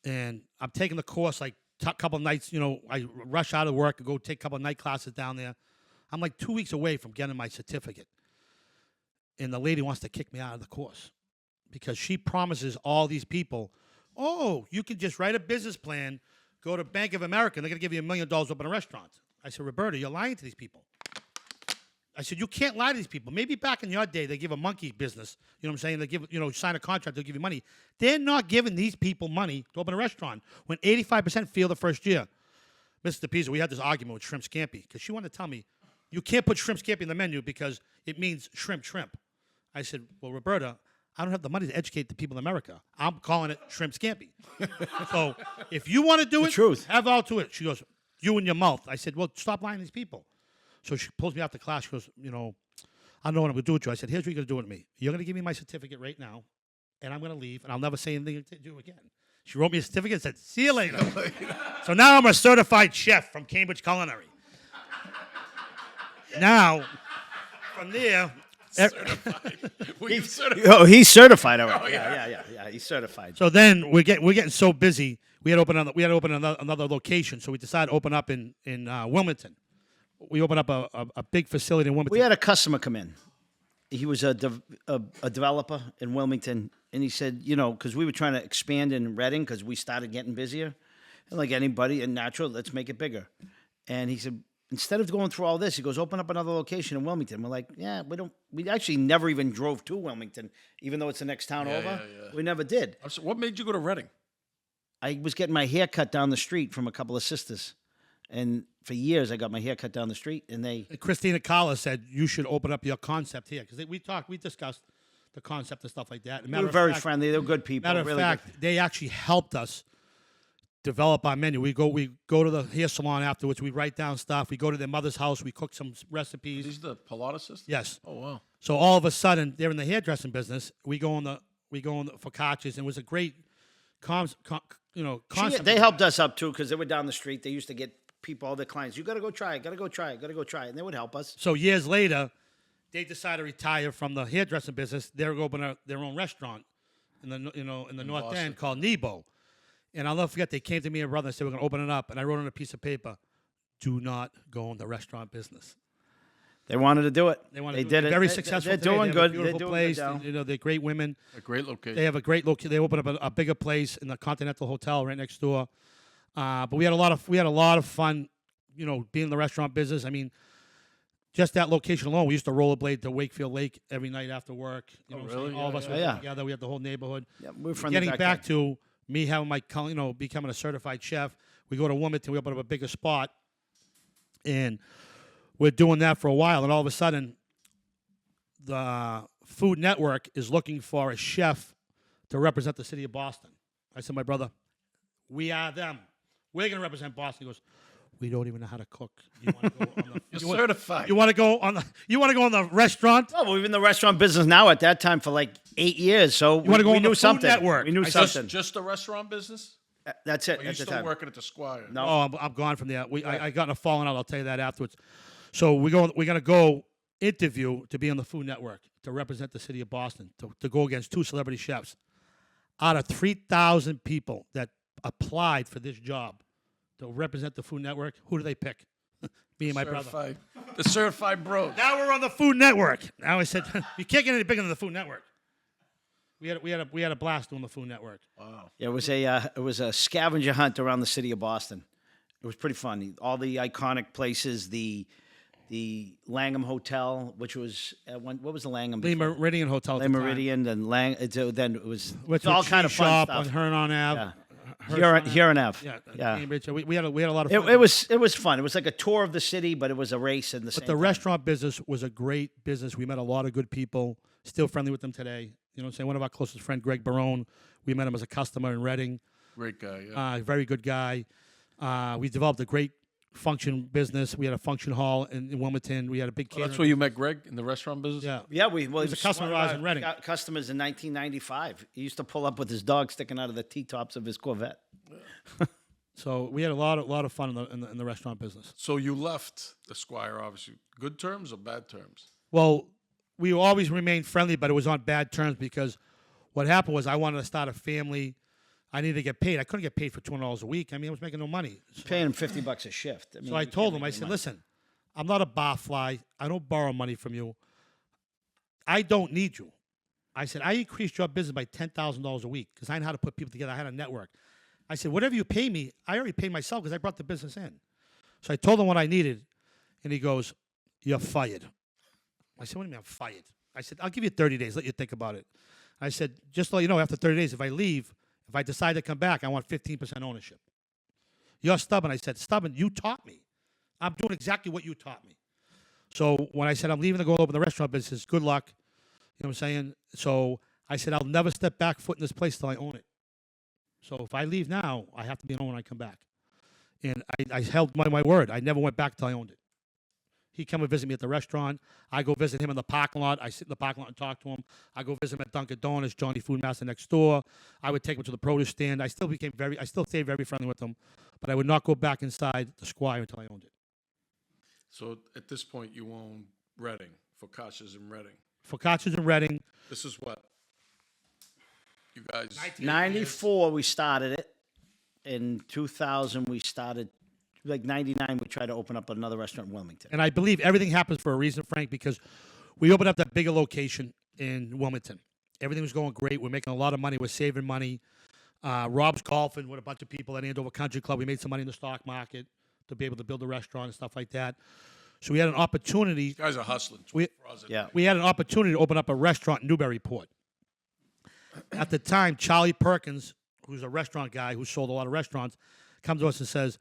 and I'm taking the course like a couple of nights. You know, I rush out of work and go take a couple of night classes down there. I'm like 2 weeks away from getting my certificate. And the lady wants to kick me out of the course because she promises all these people, oh, you can just write a business plan, go to Bank of America, and they're going to give you $1 million to open a restaurant. I said, Roberta, you're lying to these people. I said, you can't lie to these people. Maybe back in your day, they give a monkey business. You know what I'm saying? They give, sign a contract, they'll give you money. They're not giving these people money to open a restaurant when 85% fail the first year. Mr. Depesa, we had this argument with Shrimp Scampi because she wanted to tell me, you can't put Shrimp Scampi in the menu because it means shrimp. I said, well, Roberta, I don't have the money to educate the people in America. I'm calling it Shrimp Scampi. So if you want to do it, truth. have all to it. She goes, you in your mouth. I said, well, stop lying to these people. So she pulls me out the class. She goes, I don't know what I'm going to do with you. I said, here's what you're going to do with me. You're going to give me my certificate right now, and I'm going to leave, and I'll never say anything to do again. She wrote me a certificate and said, see you later. So now I'm a certified chef from Cambridge Culinary. Now, from there... Certified. He's certified already. Yeah, he's certified. So then we're getting so busy. We had to open another location. So we decided to open up in Wilmington. We opened up a big facility in Wilmington. We had a customer come in. He was a developer in Wilmington, and he said, because we were trying to expand in Reading because we started getting busier, and like anybody, and natural, let's make it bigger. And he said, instead of going through all this, he goes, open up another location in Wilmington. We're like, yeah, we actually never even drove to Wilmington, even though it's the next town over. Yeah. We never did. So what made you go to Reading? I was getting my hair cut down the street from a couple of sisters. And for years, I got my hair cut down the street, and Christina Kahler said, you should open up your concept here. Because we discussed the concept and stuff like that. They were very friendly. They were good people. Matter of fact, they actually helped us develop our menu. We go to the hair salon afterwards. We write down stuff. We go to their mother's house. We cook some recipes. These are the Pilates sisters? Yes. Oh, wow. So all of a sudden, they're in the hairdressing business. We go in the focaccias, and it was a great concept. They helped us up, too, because they were down the street. They used to get people, all their clients, you got to go try it, and they would help us. So years later, they decided to retire from the hairdressing business. They were going to open their own restaurant in the North Boston. End called G.B.U. And I'll never forget, they came to me and brother and said, we're going to open it up. And I wrote on a piece of paper, do not go in the restaurant business. They wanted to do it. They did it. Very successful. They're today. doing They have good. A beautiful They're doing place. good now. They're great women. A great location. They have a great location. They opened up a bigger place in the Continental Hotel right next door. But we had a lot of fun, being in the restaurant business. I mean, just that location alone, we used to rollerblade to Wakefield Lake every night after work. Really? All of us were together. We had the whole neighborhood. Yeah, we were friendly. Getting back to me having becoming a certified chef, we go to Wilmington. We open up a bigger spot, and we're doing that for a while. And all of a sudden, the Food Network is looking for a chef to represent the city of Boston. I said, my brother, we are them. We're going to represent Boston. He goes, we don't even know how to cook. You want to go on the? You're certified. You want to go on the? You want to go on the restaurant? Oh, we've been in the restaurant business now at that time for like 8 years. So You want to go we on knew the Food something. Network? We knew something. Just the restaurant business? That's it. Or you At the still time. working at the Squire? No. Oh, I'm gone from there. I got in a falling out. I'll tell you that afterwards. So we're gonna go interview to be on the Food Network, to represent the city of Boston, to go against 2 celebrity chefs. Out of 3,000 people that applied for this job to represent the Food Network, who do they pick? Me and my brother. The certified bros. Now we're on the Food Network. Now I said, you can't get any bigger than the Food Network. We had a blast doing the Food Network. Wow. Yeah, it was a scavenger hunt around the city of Boston. It was pretty fun. All the iconic places, the Langham Hotel, which was what was the Langham? Lee before? Meridian Hotel. Le Meridian and then it was Which all kind of fun shop stuff. on Hearn on Ave. Yeah. Hearn Here and Ave. Yeah. Cambridge. We had a lot of fun. It was fun. It was like a tour of the city, but it was a race in the same But the time. restaurant business was a great business. We met a lot of good people. Still friendly with them today. You know what I'm saying? One of our closest friends, Greg Barone, we met him as a customer in Reading. Great guy, yeah. Very good guy. We developed a great function business. We had a function hall in Wilmington. We had a big catering. That's where you met Greg in the restaurant business? Yeah. Yeah, He was a customer of ours in Reading. Customers in 1995. He used to pull up with his dog sticking out of the T-tops of his Corvette. So we had a lot of fun in the restaurant business. So you left the Squire, obviously. Good terms or bad terms? Well, we always remained friendly, but it was on bad terms because what happened was I wanted to start a family. I needed to get paid. I couldn't get paid for $200 a week. I mean, I was making no money. Paying him $50 a shift. So I told him, I said, listen, I'm not a barfly. I don't borrow money from you. I don't need you. I said, I increased your business by $10,000 a week because I know how to put people together. I had a network. I said, whatever you pay me, I already paid myself because I brought the business in. So I told him what I needed, and he goes, you're fired. I said, what do you mean I'm fired? I said, I'll give you 30 days. Let you think about it. I said, just to let you know, after 30 days, if I leave, if I decide to come back, I want 15% ownership. You're stubborn. I said, stubborn, you taught me. I'm doing exactly what you taught me. So when I said I'm leaving to go open the restaurant business, good luck. You know what I'm saying? So I said, I'll never step back foot in this place till I own it. So if I leave now, I have to be an owner when I come back. And I held my word. I never went back till I owned it. He'd come and visit me at the restaurant. I go visit him in the parking lot. I sit in the parking lot and talk to him. I go visit him at Dunkin' Donuts, Johnny Food Master next door. I would take him to the produce stand. I still stayed very friendly with him, but I would not go back inside the Squire until I owned it. So at this point, you own Reading, Focaccia's in Reading. Focaccia's in Reading. This is what? You guys... 94, we started it. In 2000, we started... Like 99, we tried to open up another restaurant in Wilmington. And I believe everything happens for a reason, Frank, because we opened up that bigger location in Wilmington. Everything was going great. We're making a lot of money. We're saving money. Rob's golfing with a bunch of people at Andover Country Club. We made some money in the stock market to be able to build a restaurant and stuff like that. So we had an opportunity. These guys are hustling. We had an opportunity to open up a restaurant in Newburyport. At the time, Charlie Perkins, who's a restaurant guy who sold a lot of restaurants, comes to us and says,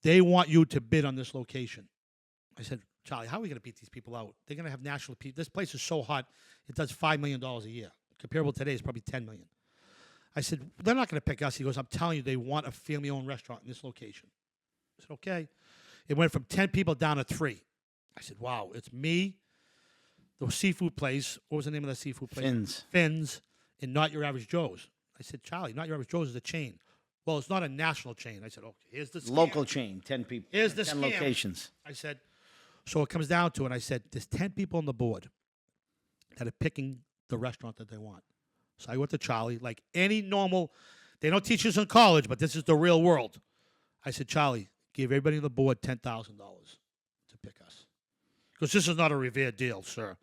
they want you to bid on this location. I said, Charlie, how are we going to beat these people out? They're going to have national people. This place is so hot, it does $5 million a year. Comparable today is probably $10 million. I said, they're not going to pick us. He goes, I'm telling you, they want a family-owned restaurant in this location. I said, okay. It went from 10 people down to 3. I said, wow, it's me, the seafood place. What was the name of that seafood place? Finn's, and Not Your Average Joe's. I said, Charlie, Not Your Average Joe's is a chain. Well, it's not a national chain. I said, okay, here's the scam. Local chain, 10 people. Here's the 10 scam. locations. I said, so it comes down to it. And I said, there's 10 people on the board that are picking the restaurant that they want. So I went to Charlie, like any normal, they don't teach us in college, but this is the real world. I said, Charlie, give everybody on the board $10,000 to pick us. Because this is not a Revere deal, sir.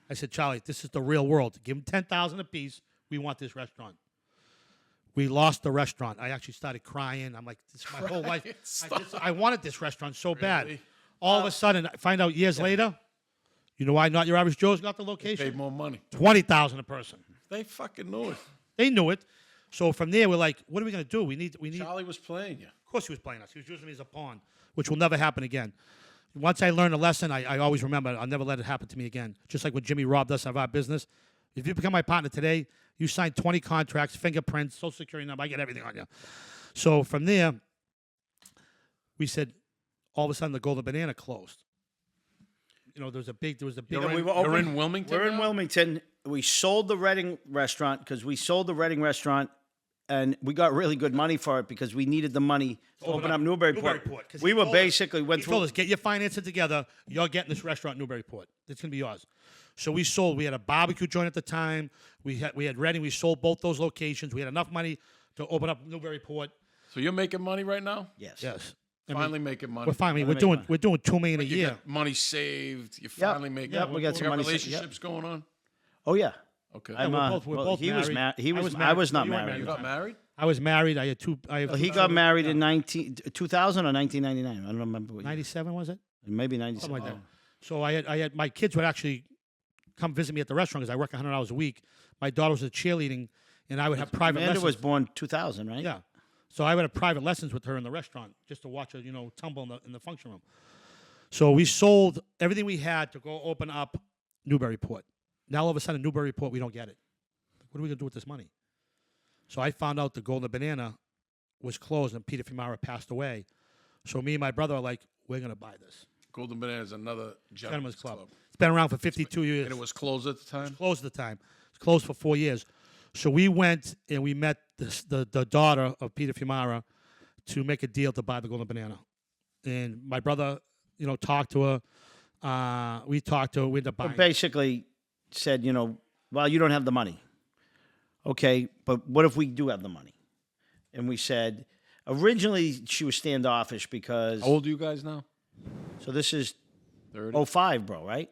I said, Charlie, this is the real world. Give them $10,000 apiece. We want this restaurant. We lost the restaurant. I actually started crying. I'm like, this is my whole life. I wanted this restaurant so bad. All of a sudden, I find out years later, you know why Not Your Average Joe's got the location? Paid more money. $20,000 a person. They fucking knew it. They knew it. So from there, we're like, what are we going to do? We need. Charlie was playing you. Of course he was playing us. He was using me as a pawn, which will never happen again. Once I learned a lesson, I always remember, I'll never let it happen to me again. Just like when Jimmy robbed us of our business. If you become my partner today, you sign 20 contracts, fingerprints, social security number, I get everything on you. So from there, we said, all of a sudden, the Golden Banana closed. You know, there was a big. You're in Wilmington. We're in now? Wilmington. We sold the Reading restaurant because we sold the Reading restaurant and we got really good money for it because we needed the money to open up Newburyport. 'cause We he were told us- basically went He told through. us, get your finances together. You're getting this restaurant in Newburyport. It's going to be yours. So we sold. We had a barbecue joint at the time. We had ready. We sold both those locations. We had enough money to open up Newburyport. So you're making money right now? Yes. Yes. I mean, Finally making money. we're fine. I mean, we're make doing money. we're doing $2 million a You year. got money saved. You're Yep. finally making. Yep, we got some you money saved, yep. relationships going on. Oh yeah. Okay. I'm, we're both he was married. He I was. was I married. was not You weren't married. you got married? I was married. I had two. I have Well, two he got children. married in 2000 or 1999. I don't remember. What year. 97 was it? Maybe Something 97. like that. So I had my kids would actually come visit me at the restaurant because I work 100 hours a week. My daughter was at cheerleading, and I would have private Amanda lessons. was born 2000, right? Yeah. So I would have private lessons with her in the restaurant just to watch her, tumble in the function room. So we sold everything we had to go open up Newburyport. Now all of a sudden Newburyport, we don't get it. What are we gonna do with this money? So I found out the Golden Banana was closed and Peter Fumara passed away. So me and my brother are like, we're gonna buy this. Golden Banana is another Gentlemen's Club. It's been around for 52 years. And it was closed at the time? Closed at the time. It's closed for 4 years. So we went and we met the daughter of Peter Fumara to make a deal to buy the Golden Banana. And my brother, talked to her. We talked to her. We ended up buying. Basically said, well, you don't have the money. Okay, but what if we do have the money? And we said, originally she was standoffish because. How old are you guys now? So this is 30? 05, bro, right?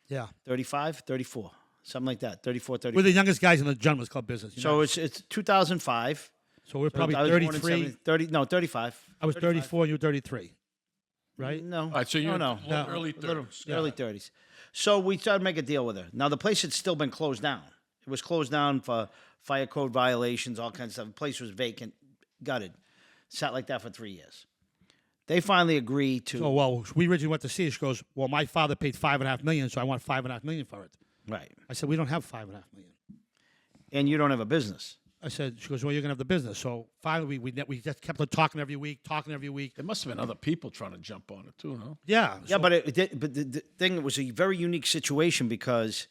Yeah. 35, 34, something like that. 34, 34. We're the youngest guys in the Gentlemen's Club business. So it's 2005. So we're probably I was born in 33. 35. I was 34 and you were 33. Right? No. All right, so you're no. early A little- 30s. early 30s. So we started to make a deal with her. Now, the place had still been closed down. It was closed down for fire code violations, all kinds of stuff. The place was vacant, gutted. Sat like that for 3 years. They finally agreed to. So, well, we originally went to see it. She goes, well, my father paid $5.5 million, so I want $5.5 million for it. Right. I said, we don't have $5.5 million. And you don't have a business. I said, she goes, well, you're going to have the business. So finally, we just kept on talking every week. There must have been other people trying to jump on it too, no? Yeah. Yeah, but the thing, it was a very unique situation because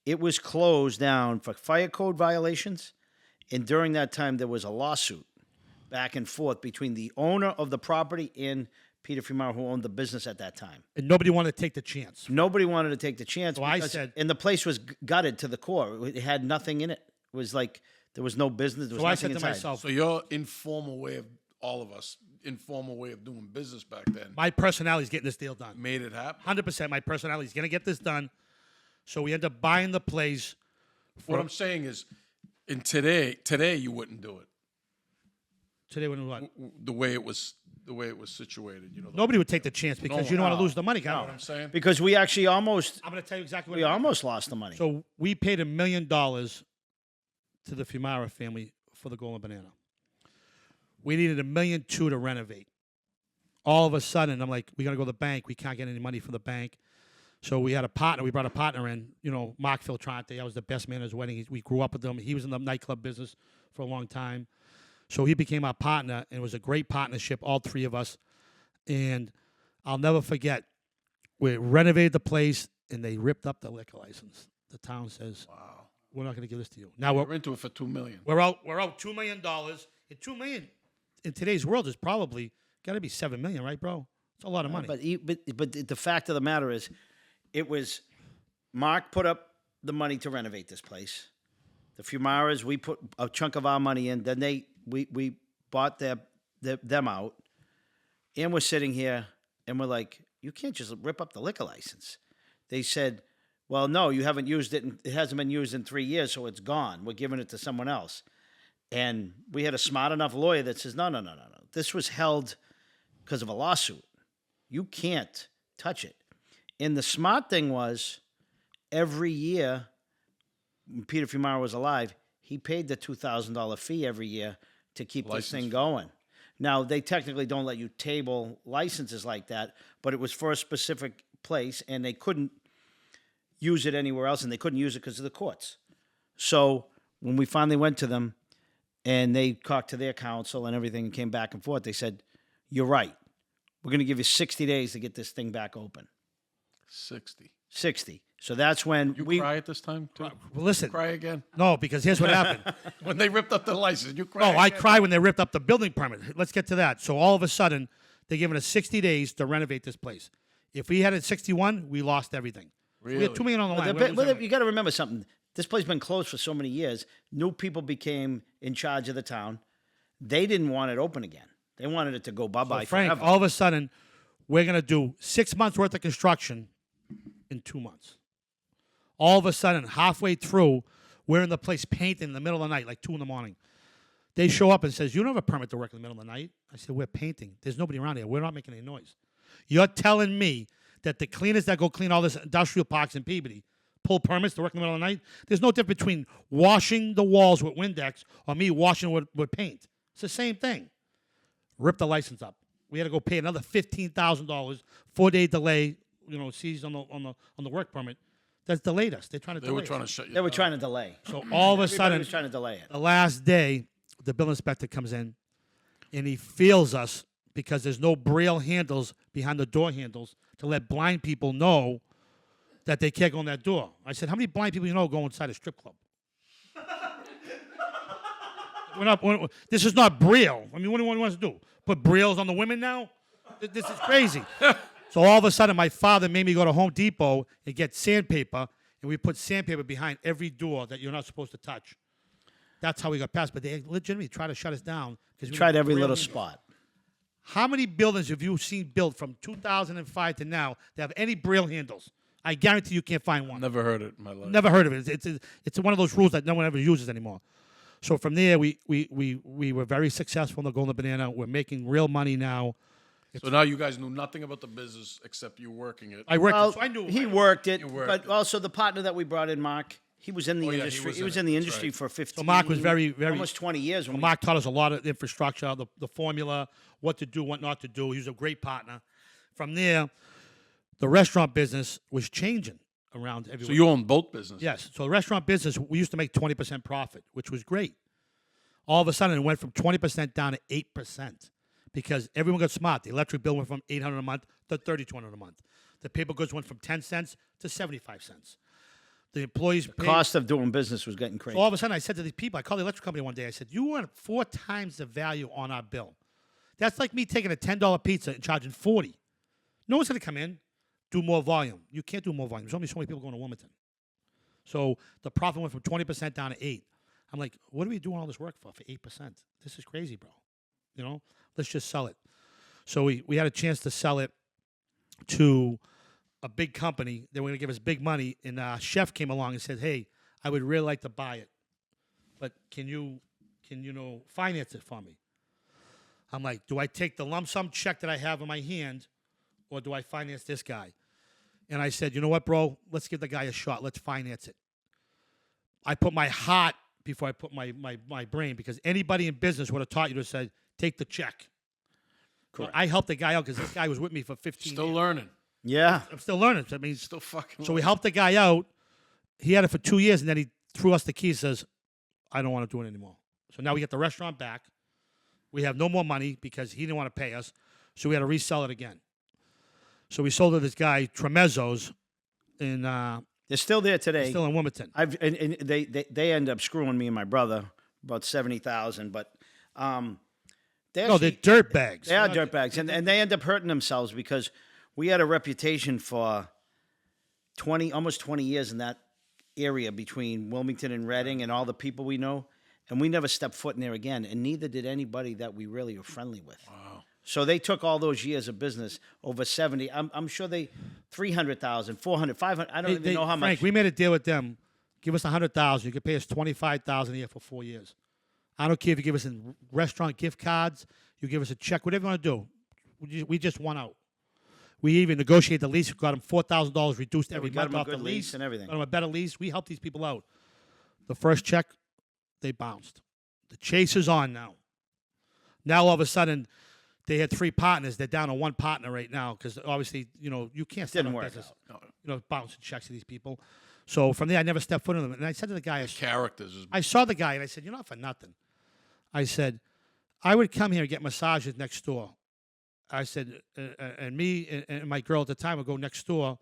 it was closed down for fire code violations. And during that time, there was a lawsuit back and forth between the owner of the property and Peter Fumara, who owned the business at that time. And nobody wanted to take the chance. Nobody wanted to take the chance. So I because- said- and the place was gutted to the core. It had nothing in it. It was like there was no business. There was So I nothing said to inside. myself, So your informal way of, all of us, informal way of doing business back then my personality is getting this deal done. made it happen. 100% my personality is going to get this done. So we end up buying the place. What I'm saying is, in today you wouldn't do it Today when we what? the way it was situated. Nobody would take the chance because one. you don't want No. to lose the money. You know what I'm saying? because we actually almost I'm going to tell you exactly what we it is. almost lost the money. So we paid $1 million to the Fumara family for the Golden Banana. We needed $1.2 million to renovate. All of a sudden, I'm like, we got to go to the bank. We can't get any money from the bank. So we had a partner. We brought a partner in, Mark Filtrante. I was the best man at his wedding. We grew up with him. He was in the nightclub business for a long time. So he became our partner, and it was a great partnership, all three of us. And I'll never forget, we renovated the place, and they ripped up the liquor license. The town says, Wow. we're not going to give this to you. Now We're into it for $2 million. we're out $2 million. And $2 million in today's world is probably got to be $7 million, right, bro? It's a lot of money. But the fact of the matter is, it was Mark put up the money to renovate this place. The Fumaras, we put a chunk of our money in. Then we bought them out, and we're sitting here and we're like, you can't just rip up the liquor license. They said, well, no, you haven't used it. It hasn't been used in 3 years, so it's gone. We're giving it to someone else. And we had a smart enough lawyer that says, no. This was held because of a lawsuit. You can't touch it. And the smart thing was, every year, when Peter Fumara was alive, he paid the $2,000 fee every year to keep this License thing fee. going. Now, they technically don't let you table licenses like that, but it was for a specific place, and they couldn't use it anywhere else, and they couldn't use it because of the courts. So when we finally went to them, and they talked to their counsel and everything and came back and forth, they said, you're right. We're going to give you 60 days to get this thing back open. 60. 60. So that's when You we cry at this time too? Well, listen, Cry again? no, because here's what happened. When they ripped up the license, you cry Oh, I again? cried when they ripped up the building permit. Let's get to that. So all of a sudden, they're giving us 60 days to renovate this place. If we had it 61, we lost everything. We Really? had $2 million on the line. But We're losing you got to remember something. This place has been closed for so many years. New people became in charge of the town. They didn't want it open again. They wanted it to go bye-bye Frank, forever. all of a sudden, we're going to do 6 months worth of construction in 2 months. All of a sudden, halfway through, we're in the place painting in the middle of the night, like 2 in the morning. They show up and says, "You don't have a permit to work in the middle of the night." I said, "We're painting. There's nobody around here. We're not making any noise." You're telling me that the cleaners that go clean all this industrial parks in Peabody pull permits to work in the middle of the night? There's no difference between washing the walls with Windex or me washing with paint. It's the same thing. Rip the license up. We had to go pay another $15,000, 4-day delay. Seized on the work permit. That's delayed us. They're trying to They delay were trying to us. shut you They were down. trying to delay. So all of a Everybody sudden, was trying to delay it. the last day, the bill inspector comes in, and he feels us because there's no braille handles behind the door handles to let blind people know that they can't go in that door. I said, "How many blind people you know go inside a strip club?" This is not braille. I mean, what do you want us to do? Put brailles on the women now? This is crazy. So all of a sudden, my father made me go to Home Depot and get sandpaper, and we put sandpaper behind every door that you're not supposed to touch. That's how we got passed. But they legitimately tried to shut us down. We Tried every braille little handles. spot. How many buildings have you seen built from 2005 to now that have any braille handles? I guarantee you can't find one. Never heard it in my life. Never heard of it. It's one of those rules that no one ever uses anymore. So from there, we were very successful in the Golden Banana. We're making real money now. So now you guys knew nothing about the business except you working it. I worked, Well, so I knew he worked it, worked but it. also the partner that we brought in, Mark, he was in the Oh, yeah, he industry. was He in was it. in the That's industry right. for 15. So Mark was very, very almost 20 years. When we, Mark taught us a lot of infrastructure, the formula, what to do, what not to do. He was a great partner. From there, the restaurant business was changing around everywhere. So you own both businesses? Yes. So the restaurant business, we used to make 20% profit, which was great. All of a sudden, it went from 20% down to 8% because everyone got smart. The electric bill went from $800 a month to $3,200 a month. The paper goods went from 10 cents to 75 cents. The employees paid. cost of doing business was getting crazy. So all of a sudden, I said to these people, I called the electric company one day. I said, "You want 4 times the value on our bill. That's like me taking a $10 pizza and charging 40. No one's going to come in, do more volume. You can't do more volume. There's only so many people going to Wilmington. So the profit went from 20% down to 8. I'm like, what are we doing all this work for 8%? This is crazy, bro. Let's just sell it. So we had a chance to sell it to a big company. They were going to give us big money, and a chef came along and said, "Hey, I would really like to buy it, but can you finance it for me?" I'm like, do I take the lump sum check that I have in my hand, or do I finance this guy? And I said, "You know what, bro? Let's give the guy a shot. Let's finance it." I put my heart before I put my brain, because anybody in business would have taught you to say, take the check. Correct. I helped the guy out because this guy was with me for 15 Still years. learning. yeah. I'm still learning. So, I mean, Still fucking so we helped the guy out. He had it for 2 years, and then he threw us the keys and says, "I don't want to do it anymore." So now we get the restaurant back. We have no more money because he didn't want to pay us, so we had to resell it again. So we sold to this guy, Tremezzo's, in They're still there today. still in Wilmington. And they end up screwing me and my brother about 70,000, but No, they're dirt bags. They are They're not- dirtbags, and they end up hurting themselves because we had a reputation for almost 20 years in that area between Wilmington and Reading and all the people we know, and we never stepped foot in there again, and neither did anybody that we really were friendly with. Wow. So they took all those years of business, over 70. I'm sure they 300,000, 400, 500. I don't even know how Frank, much. we made a deal with them. Give us 100,000. You could pay us 25,000 a year for 4 years. I don't care if you give us in restaurant gift cards. You give us a check, whatever you want to do. We just won out. We even negotiated the lease. Got them $4,000 reduced every we got month them a off the good lease and everything. Got them a better lease. We helped these people out. The first check, they bounced. The chase is on now. Now all of a sudden, they had 3 partners. They're down to 1 partner right now because obviously, you can't start Didn't a work business, out. bouncing checks to these people. So from there, I never stepped foot in them. And I said to the guy, Characters. Is, I saw the guy and I said, "You're not for nothing." I said, "I would come here and get massages next door." I said, and me and my girl at the time would go next door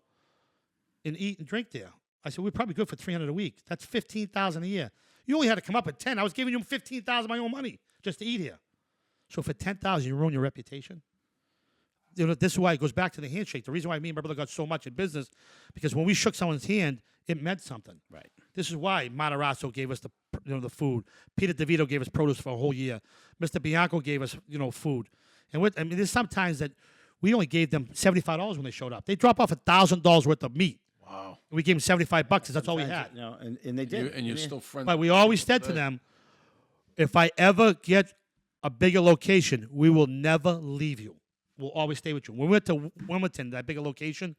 and eat and drink there. I said, we're probably good for $300 a week. That's $15,000 a year. You only had to come up at 10. I was giving you $15,000 of my own money just to eat here. So for $10,000, you ruin your reputation. You know, this is why it goes back to the handshake. The reason why me and my brother got so much in business, because when we shook someone's hand, it meant something. Right. This is why Matarazzo gave us the food. Peter DeVito gave us produce for a whole year. Mr. Bianco gave us food. And there's sometimes that we only gave them $75 when they showed up. They drop off $1,000 worth of meat. Wow. And we gave them $75 because that's all we had. You know, and they did. And you're still friends. But we always said to them, if I ever get a bigger location, we will never leave you. We'll always stay with you. When we went to Wilmington, that bigger location,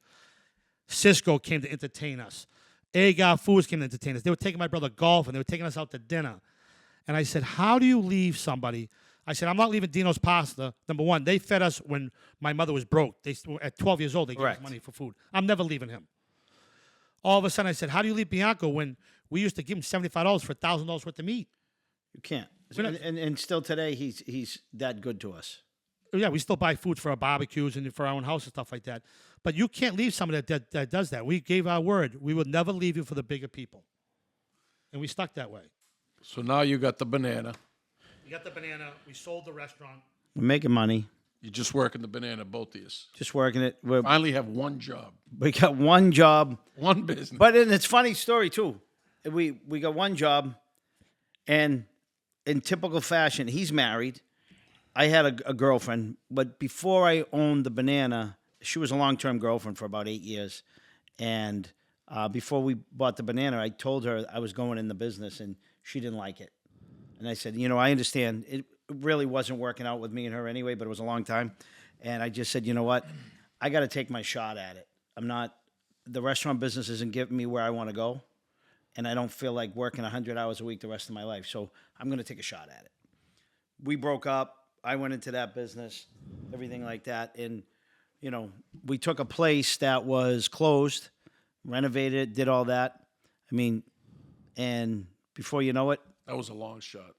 Cisco came to entertain us. Agar Foods came to entertain us. They were taking my brother golfing. They were taking us out to dinner. And I said, how do you leave somebody? I said, I'm not leaving Dino's Pasta. Number one, they fed us when my mother was broke. At 12 years old, they gave us money for food. I'm never leaving him. All of a sudden, I said, how do you leave Bianco when we used to give him $75 for $1,000 worth of meat? You can't. And still today, he's that good to us. Yeah, we still buy food for our barbecues and for our own house and stuff like that. But you can't leave somebody that does that. We gave our word. We will never leave you for the bigger people. And we stuck that way. So now you got the banana. We got the banana. We sold the restaurant. We're making money. You're just working the banana, both of you. Just working it. We Finally have one job. We got one job. One business. But it's a funny story, too. We got one job, and in typical fashion, he's married. I had a girlfriend, but before I owned the banana, she was a long-term girlfriend for about 8 years. And before we bought the banana, I told her I was going in the business, and she didn't like it. And I said, I understand. It really wasn't working out with me and her anyway, but it was a long time. And I just said, you know what? I got to take my shot at it. The restaurant business isn't giving me where I want to go, and I don't feel like working 100 hours a week the rest of my life. So I'm going to take a shot at it. We broke up. I went into that business, everything like that. And, we took a place that was closed, renovated, did all that. And before you know it. That was a long shot.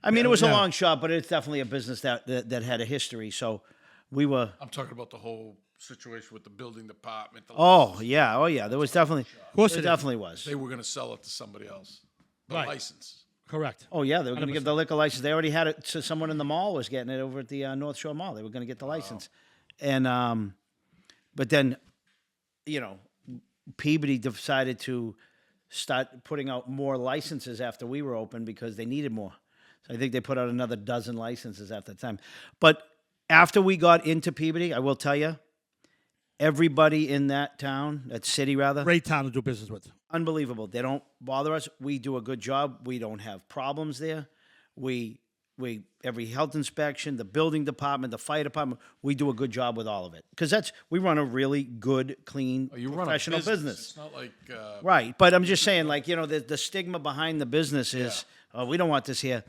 It was a long shot, but it's definitely a business that had a history. So we were. I'm talking about the whole situation with the building department. Oh yeah. There was definitely. Of course, it definitely was. They were going to sell it to somebody else. The Right. license. Correct. Oh yeah, they were going to give the liquor license. They already had it. So someone in the mall was getting it over at the North Shore Mall. They were going to get the license, and but then, Peabody decided to start putting out more licenses after we were open because they needed more. So I think they put out another dozen licenses at the time. But after we got into Peabody, I will tell you, everybody in that city rather, Great town to do business with. unbelievable. They don't bother us. We do a good job. We don't have problems there. We every health inspection, the building department, the fire department, we do a good job with all of it because we run a really good, clean, professional business. It's not like Right, but I'm just saying, the stigma behind the business is, we don't want this here.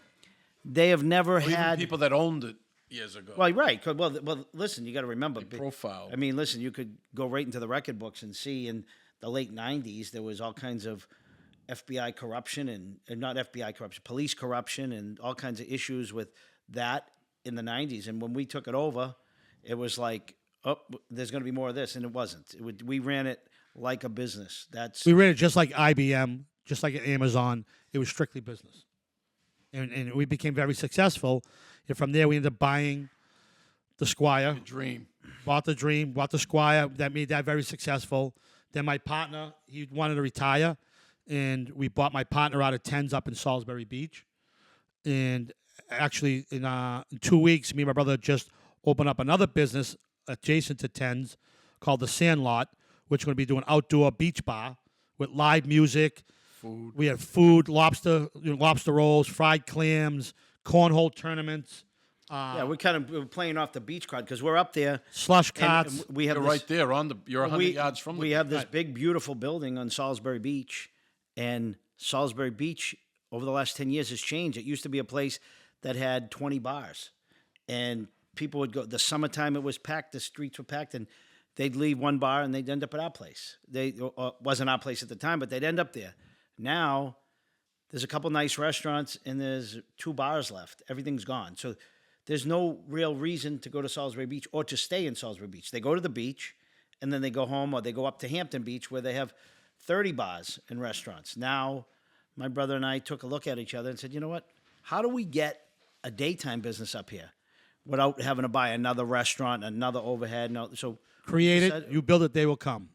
They have never even had people that owned it years ago. Well, right. Well, listen, you got to remember. Profile. Listen, you could go right into the record books and see in the late 90s, there was all kinds of FBI corruption and not FBI corruption, police corruption and all kinds of issues with that in the 90s. And when we took it over, it was like, oh, there's going to be more of this. And it wasn't. We ran it like a business. We ran it just like IBM, just like Amazon. It was strictly business. And we became very successful. And from there, we ended up buying the Squire. Dream. Bought the Dream, bought the Squire. That made that very successful. Then my partner, he wanted to retire. And we bought my partner out of Tens up in Salisbury Beach. And actually, in 2 weeks, me and my brother just opened up another business adjacent to Tens called the Sandlot, which is going to be doing outdoor beach bar with live music. Food. We had food, lobster rolls, fried clams, cornhole tournaments. We're we're playing off the beach crowd because we're up there. Slush and carts. we have You're right there you're 100 yards from the We have this big, beautiful building on Salisbury Beach. And Salisbury Beach, over the last 10 years, has changed. It used to be a place that had 20 bars. And people would go, the summertime it was packed, the streets were packed, and they'd leave one bar and they'd end up at our place. It wasn't our place at the time, but they'd end up there. Now, there's a couple nice restaurants and there's 2 bars left. Everything's gone. So there's no real reason to go to Salisbury Beach or to stay in Salisbury Beach. They go to the beach and then they go home, or they go up to Hampton Beach where they have 30 bars and restaurants. Now, my brother and I took a look at each other and said, you know what? How do we get a daytime business up here without having to buy another restaurant, another overhead? No, so Create decided- it, you build it, they will come.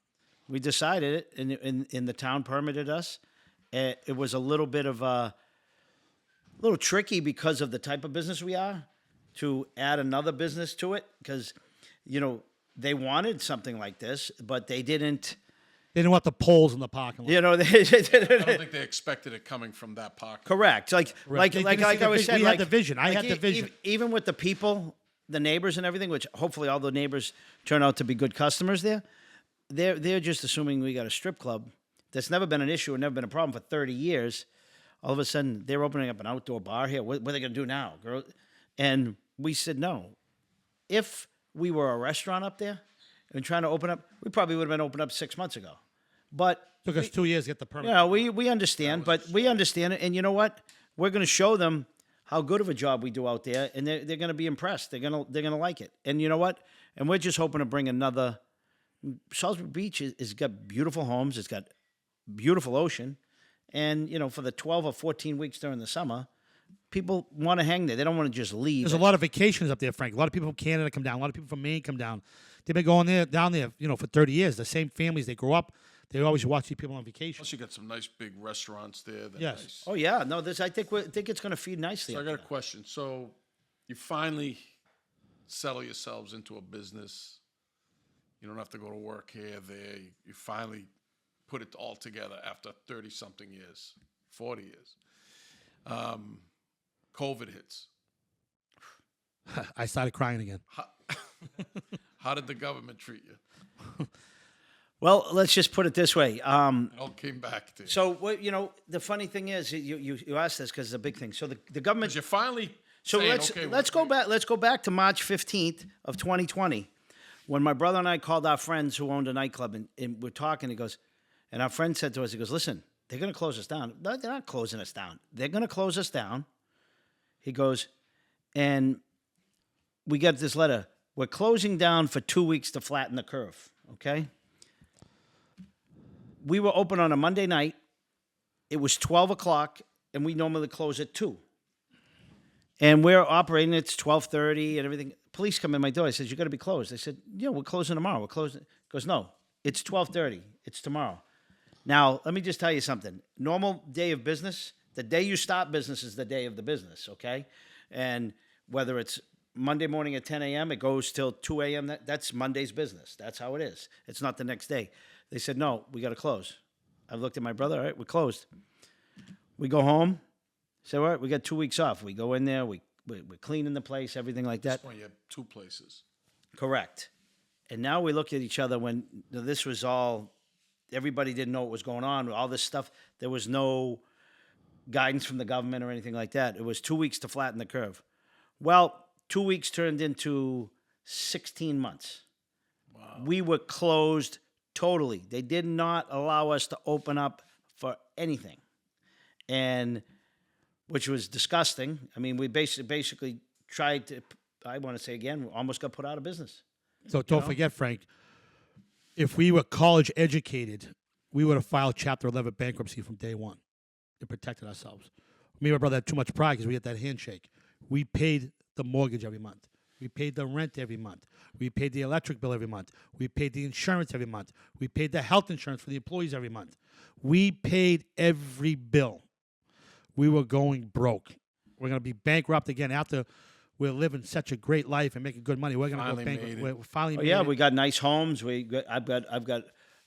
we decided it, and the town permitted us. It was a little bit of a little tricky because of the type of business we are to add another business to it, because they wanted something like this, but they didn't. They didn't want the poles in the parking lot. They I don't think they expected it coming from that pocket. correct. Like They like didn't see I the was vision. saying, We had like, the vision. I like had the vision. Even with the people, the neighbors, and everything, which hopefully all the neighbors turn out to be good customers there. They're just assuming we got a strip club that's never been an issue and never been a problem for 30 years. All of a sudden, they're opening up an outdoor bar here. What are they going to do now, girl? And we said no. If we were a restaurant up there and trying to open up, we probably would have been opened up 6 months ago. But Took us 2 years to get the permit. we understand, but we understand it. And you know what? We're going to show them how good of a job we do out there, and they're going to be impressed. They're going to like it. And you know what? And we're just hoping to bring another. Salisbury Beach is got beautiful homes. It's got beautiful ocean, and for the 12 or 14 weeks during the summer, people want to hang there. They don't want to just leave. There's a lot of vacations up there, Frank. A lot of people from Canada come down. A lot of people from Maine come down. They've been going down there, for 30 years. The same families. They grow up. They always watch these people on vacation. Plus, you got some nice big restaurants there. That Yes. Nice. Oh yeah, no. I think it's going to feed nicely. So I up got a there. question. So you finally settle yourselves into a business. You don't have to go to work here, there. You finally put it all together after 30-something years, 40 years. COVID hits. I started crying again. How did the government treat you? Well, let's just put it this way. It all came back to you. So the funny thing is, you asked this because it's a big thing. So the government. You finally. So saying, let's okay, let's go back. Let's go back to March 15th of 2020, when my brother and I called our friends who owned a nightclub, and we're talking. He goes, and our friend said to us, he goes, "Listen, they're going to close us down. No, they're not closing us down. They're going to close us down." He goes, and we got this letter. We're closing down for 2 weeks to flatten the curve. Okay. We were open on a Monday night. It was 12 o'clock, and we normally close at 2. And we're operating. It's 12:30 and everything. Police come in my door. I said, "You got to be closed." They said, "Yeah, we're closing tomorrow. We're closing." He goes, "No, it's 12:30. It's tomorrow." Now, let me just tell you something. Normal day of business, the day you start business is the day of the business, okay? And whether it's Monday morning at 10 a.m., it goes till 2 a.m., that's Monday's business. That's how it is. It's not the next day. They said, "No, we got to close." I looked at my brother. All right, we're closed. We go home. Say, "All right, we got 2 weeks off." We go in there. We're cleaning the place, everything like At that. this point, you have 2 places. Correct. And now we look at each other when this was all, everybody didn't know what was going on, all this stuff. There was no guidance from the government or anything like that. It was 2 weeks to flatten the curve. Well, 2 weeks turned into 16 months. Wow. We were closed totally. They did not allow us to open up for anything. And which was disgusting. I mean, we basically tried to, I want to say again, we almost got put out of business. So don't forget, Frank, if we were college educated, we would have filed Chapter 11 bankruptcy from day one. It protected ourselves. Me and my brother had too much pride because we had that handshake. We paid the mortgage every month. We paid the rent every month. We paid the electric bill every month. We paid the insurance every month. We paid the health insurance for the employees every month. We paid every bill. We were going broke. We're going to be bankrupt again after we're living such a great life and making good money. We're going to go Finally bankrupt. made it. We're finally Oh, made yeah, it. we got nice homes. I've got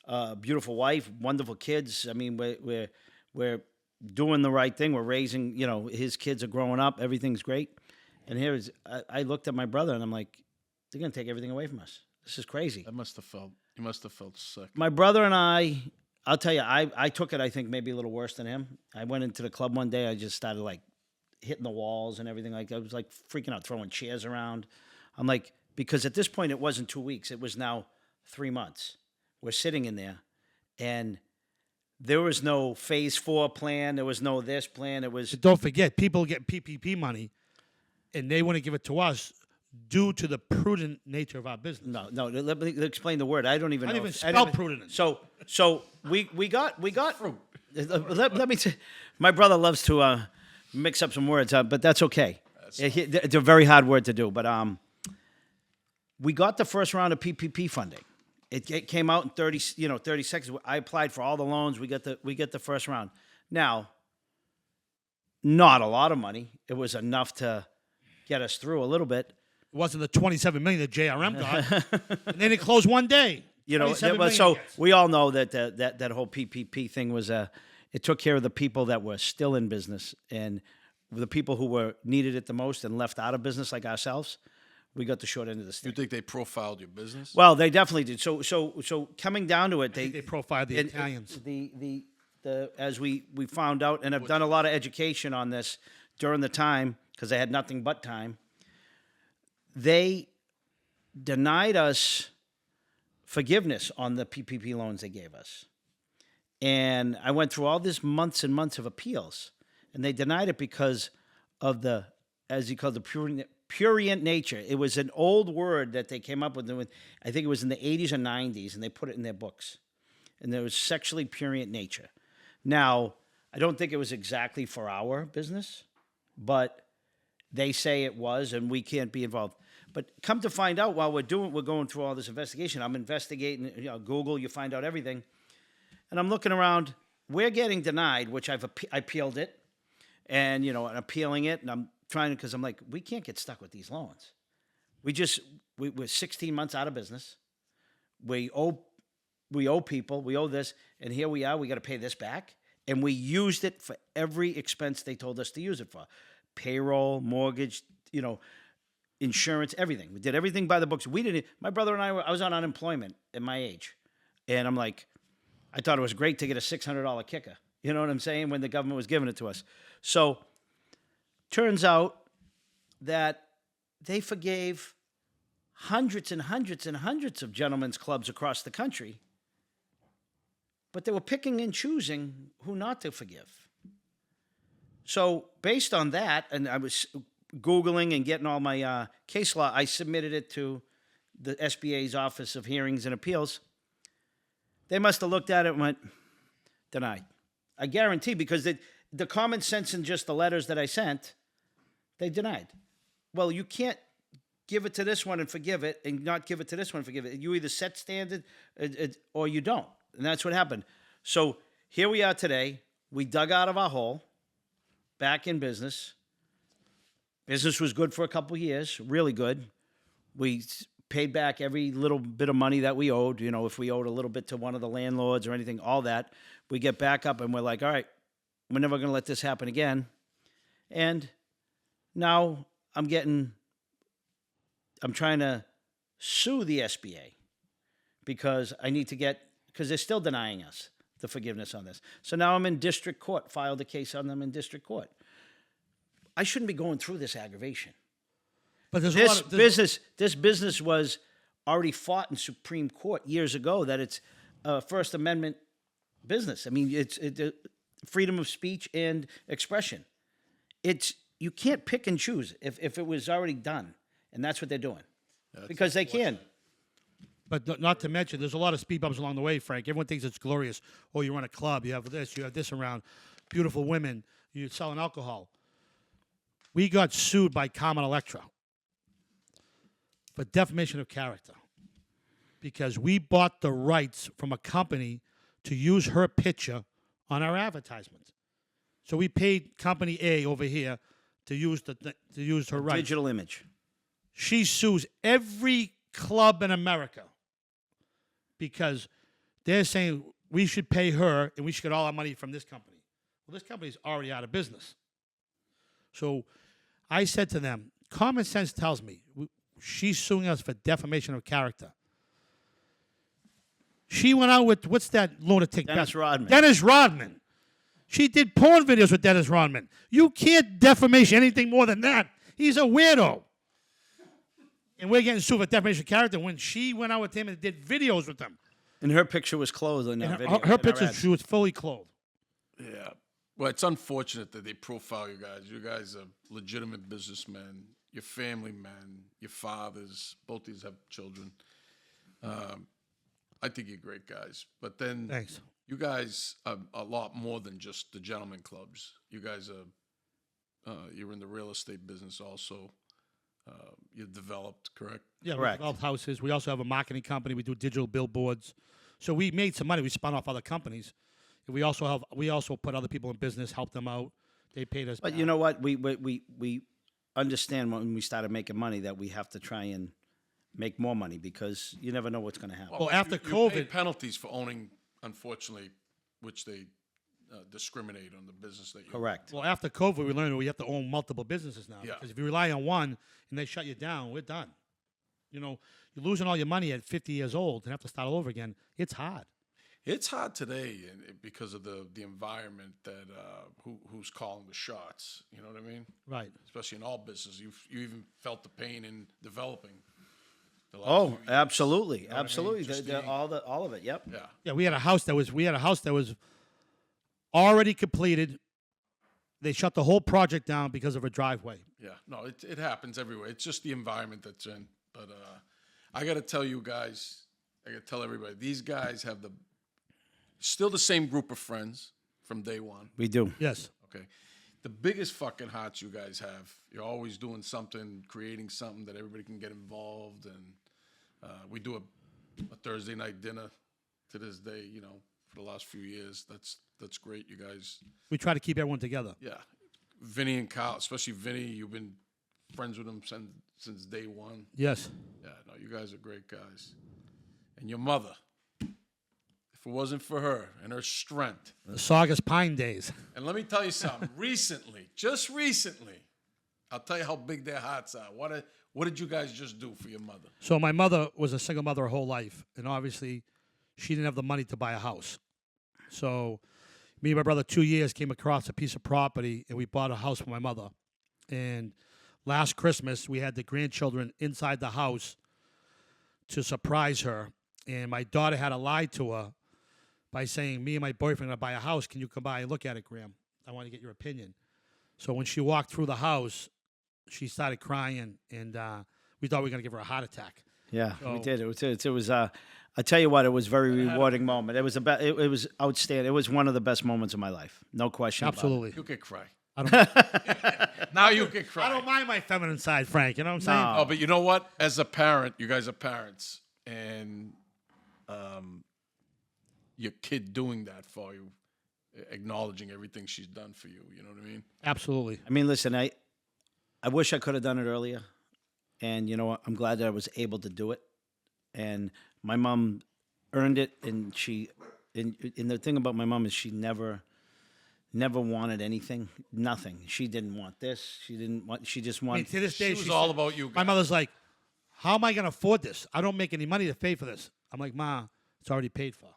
a beautiful wife, wonderful kids. I mean, we're doing the right thing. We're raising, his kids are growing up. Everything's great. And I looked at my brother and I'm like, they're going to take everything away from us. This is crazy. You must have felt sick. My brother and I'll tell you, I took it, I think, maybe a little worse than him. I went into the club one day. I just started, like, hitting the walls and everything. Like, I was, like, freaking out, throwing chairs around. I'm like, because at this point, it wasn't 2 weeks. It was now 3 months. We're sitting in there, and there was no phase 4 plan. There was no this plan. It was... But don't forget, people get PPP money, and they want to give it to us. due to the prudent nature of our business. No. Let me explain the word. I don't even I know. didn't even spell prudent. So we got. Let me say, my brother loves to mix up some words, but that's okay. It's a very hard word to do, but we got the first round of PPP funding. It came out in 30 seconds. I applied for all the loans. We get the first round. Now, not a lot of money. It was enough to get us through a little bit. It wasn't the $27 million that JRM got, and then it closed one day. So we all know that whole PPP thing was it took care of the people that were still in business, and the people who were needed it the most and left out of business, like ourselves. We got the short end of the stick. You think they profiled your business? Well, they definitely did. So coming down to it, they profiled the Italians. As we found out, and I've done a lot of education on this during the time because I had nothing but time. They denied us forgiveness on the PPP loans they gave us, and I went through all this months and months of appeals, and they denied it because of the, as you call it, the prurient nature. It was an old word that they came up with. I think it was in the 80s or 90s, and they put it in their books. And there was sexually prurient nature. Now, I don't think it was exactly for our business, but they say it was, and we can't be involved. But come to find out, while we're going through all this investigation, I'm investigating, Google, you find out everything. And I'm looking around, we're getting denied, which I appealed it, and, and appealing it, and I'm trying to, because I'm like, we can't get stuck with these loans. We're 16 months out of business. We owe people, we owe this, and here we are, we got to pay this back. And we used it for every expense they told us to use it for. Payroll, mortgage, insurance, everything. We did everything by the books. My brother and I was on unemployment at my age. And I'm like, I thought it was great to get a $600 kicker. You know what I'm saying? When the government was giving it to us. So, turns out that they forgave hundreds and hundreds and hundreds of gentlemen's clubs across the country, but they were picking and choosing who not to forgive. So based on that, and I was Googling and getting all my case law, I submitted it to the SBA's Office of Hearings and Appeals. They must have looked at it and went, denied. I guarantee, because the common sense in just the letters that I sent, they denied. Well, you can't give it to this one and forgive it, and not give it to this one and forgive it. You either set standard or you don't. And that's what happened. So here we are today. We dug out of our hole, back in business. Business was good for a couple of years, really good. We paid back every little bit of money that we owed. If we owed a little bit to one of the landlords or anything, all that. We get back up and we're like, all right, we're never going to let this happen again. And now I'm trying to sue the SBA because they're still denying us the forgiveness on this. So now I'm in district court, filed a case on them in district court. I shouldn't be going through this aggravation. But this business was already fought in Supreme Court years ago that it's a First Amendment business. I mean, it's freedom of speech and expression. You can't pick and choose if it was already done, and that's what they're doing. Because they can. But not to mention, there's a lot of speed bumps along the way, Frank. Everyone thinks it's glorious. Oh, you run a club, you have this around, beautiful women, you're selling alcohol. We got sued by Carmen Electra for defamation of character because we bought the rights from a company to use her picture on our advertisements. So we paid company A over here to use her rights. Digital image. She sues every club in America because they're saying we should pay her and we should get all our money from this company. Well, this company's already out of business. So I said to them, common sense tells me she's suing us for defamation of character. She went out with, what's that lunatic? Dennis Rodman. Dennis Rodman. She did porn videos with Dennis Rodman. You can't defamation anything more than that. He's a weirdo. And we're getting sued for defamation of character when she went out with him and did videos with him. And her picture was clothed in that video. Her picture, she was fully clothed. Yeah. Well, it's unfortunate that they profile you guys. You guys are legitimate businessmen, your family men, your fathers. Both of you have children. I think you're great guys. But then Thanks. you guys are a lot more than just the gentleman clubs. You guys are, you're in the real estate business also. You're developed, correct? Yeah, we Correct. develop houses. We also have a marketing company. We do digital billboards. So we made some money. We spun off other companies. And we also put other people in business, help them out. They paid us. But back. you know what? We understand when we started making money that we have to try and make more money because you never know what's going to happen. Well, after you COVID, pay penalties for owning, unfortunately, which they discriminate on the business that you Correct. Well, after COVID, we learned we have to own multiple businesses now. Yeah. Because if you rely on one and they shut you down, we're done. You know, you're losing all your money at 50 years old and have to start all over again. It's hard. It's hard today because of the environment that who's calling the shots. You know what I mean? Right. Especially in all business, you even felt the pain in developing. The last Oh, few years. absolutely, You know what I mean? absolutely. Just All of it. Yep. Yeah. Yeah, we had a house that was already completed. They shut the whole project down because of a driveway. Yeah, no, it happens everywhere. It's just the environment that's in. But I got to tell you guys, I got to tell everybody, these guys have still the same group of friends from day one. We do. Yes. Okay, the biggest fucking hearts you guys have. You're always doing something, creating something that everybody can get involved. And we do a Thursday night dinner to this day. You know, for the last few years. That's great, you guys. We try to keep everyone together. Yeah, Vinny and Kyle, especially Vinny, you've been friends with him since day one. Yes. Yeah, no, you guys are great guys. And your mother, if it wasn't for her and her strength. The Saugus Pine days. And let me tell you something. Just recently, I'll tell you how big their hearts are. What did you guys just do for your mother? So my mother was a single mother her whole life, and obviously she didn't have the money to buy a house. So me and my brother, 2 years, came across a piece of property, and we bought a house for my mother. And last Christmas, we had the grandchildren inside the house to surprise her. And my daughter had to lie to her by saying, me and my boyfriend are going to buy a house. Can you come by and look at it, Graham? I want to get your opinion. So when she walked through the house, she started crying, and we thought we were going to give her a heart attack. Yeah, we So- did. It was. I tell you what, it was a very rewarding moment. It was it was outstanding. It was one of the best moments of my life, no question. about it. Absolutely. You could cry. I don't, Now you can cry. I don't mind my feminine side, Frank. You know what I'm saying? No. Oh, but you know what? As a parent, you guys are parents, and your kid doing that for you, acknowledging everything she's done for you. You know what I mean? Absolutely. I mean, listen, I wish I could have done it earlier, and you know what? I'm glad that I was able to do it. And my mom earned it, and and the thing about my mom is she never wanted anything, nothing. She didn't want this. She just I mean, wanted. to this day, She was she's- all about you guys. My mother's like, how am I going to afford this? I don't make any money to pay for this. I'm like, Ma, it's already paid for.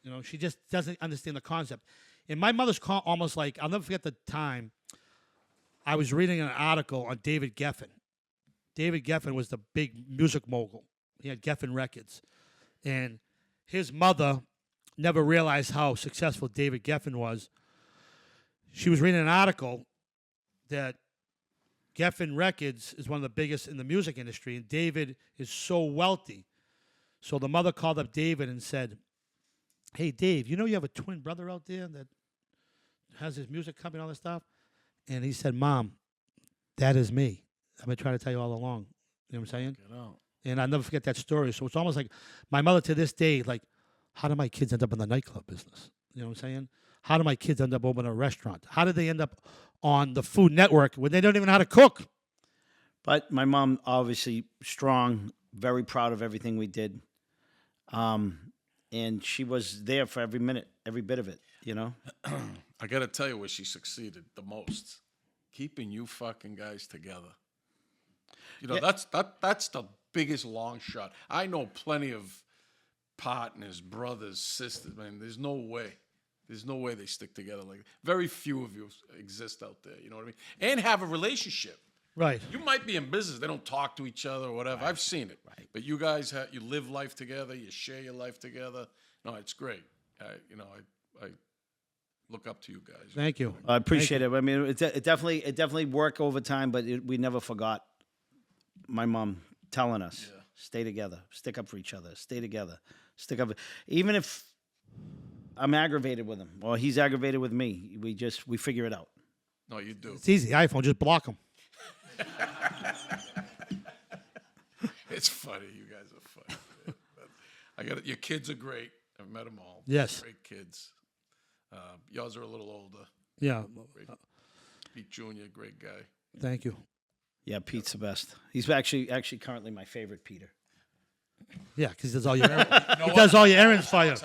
You know, she just doesn't understand the concept. And my mother's almost like, I'll never forget the time I was reading an article on David Geffen. David Geffen was the big music mogul. He had Geffen Records. And his mother never realized how successful David Geffen was. She was reading an article that Geffen Records is one of the biggest in the music industry, and David is so wealthy. So the mother called up David and said, hey, Dave, you know you have a twin brother out there that has his music company and all this stuff? And he said, Mom, that is me. I've been trying to tell you all along. You know what I'm saying? Get out. And I'll never forget that story. So it's almost like my mother to this day, like, how do my kids end up in the nightclub business? You know what I'm saying? How do my kids end up opening a restaurant? How did they end up on the Food Network when they don't even know how to cook? But my mom, obviously strong, very proud of everything we did. And she was there for every minute, every bit of it, you know? I got to tell you where she succeeded the most. Keeping you fucking guys together. You know, that's the biggest long shot. I know plenty of partners, brothers, sisters. Man, there's no way. There's no way they stick together like that. Very few of you exist out there, you know what I mean? And have a relationship. Right. You might be in business. They don't talk to each other or whatever. Right. I've seen it. Right. But you guys, you live life together. You share your life together. No, it's great. look up to you guys. Thank you. I appreciate it. I mean, it definitely worked over time, but we never forgot my mom telling us, stay together, stick up for each other, stay together, stick up. Even if I'm aggravated with him or he's aggravated with me, we figure it out. No, you do. It's easy. iPhone, just block them. It's funny. You guys are funny. I got it. Your kids are great. I've met them all. Yes. Great kids. Yours are a little older. Yeah. Pete Jr., great guy. Thank you. Yeah, Pete's the best. He's actually currently my favorite Peter. Yeah, because he does all your he does all your errands for you.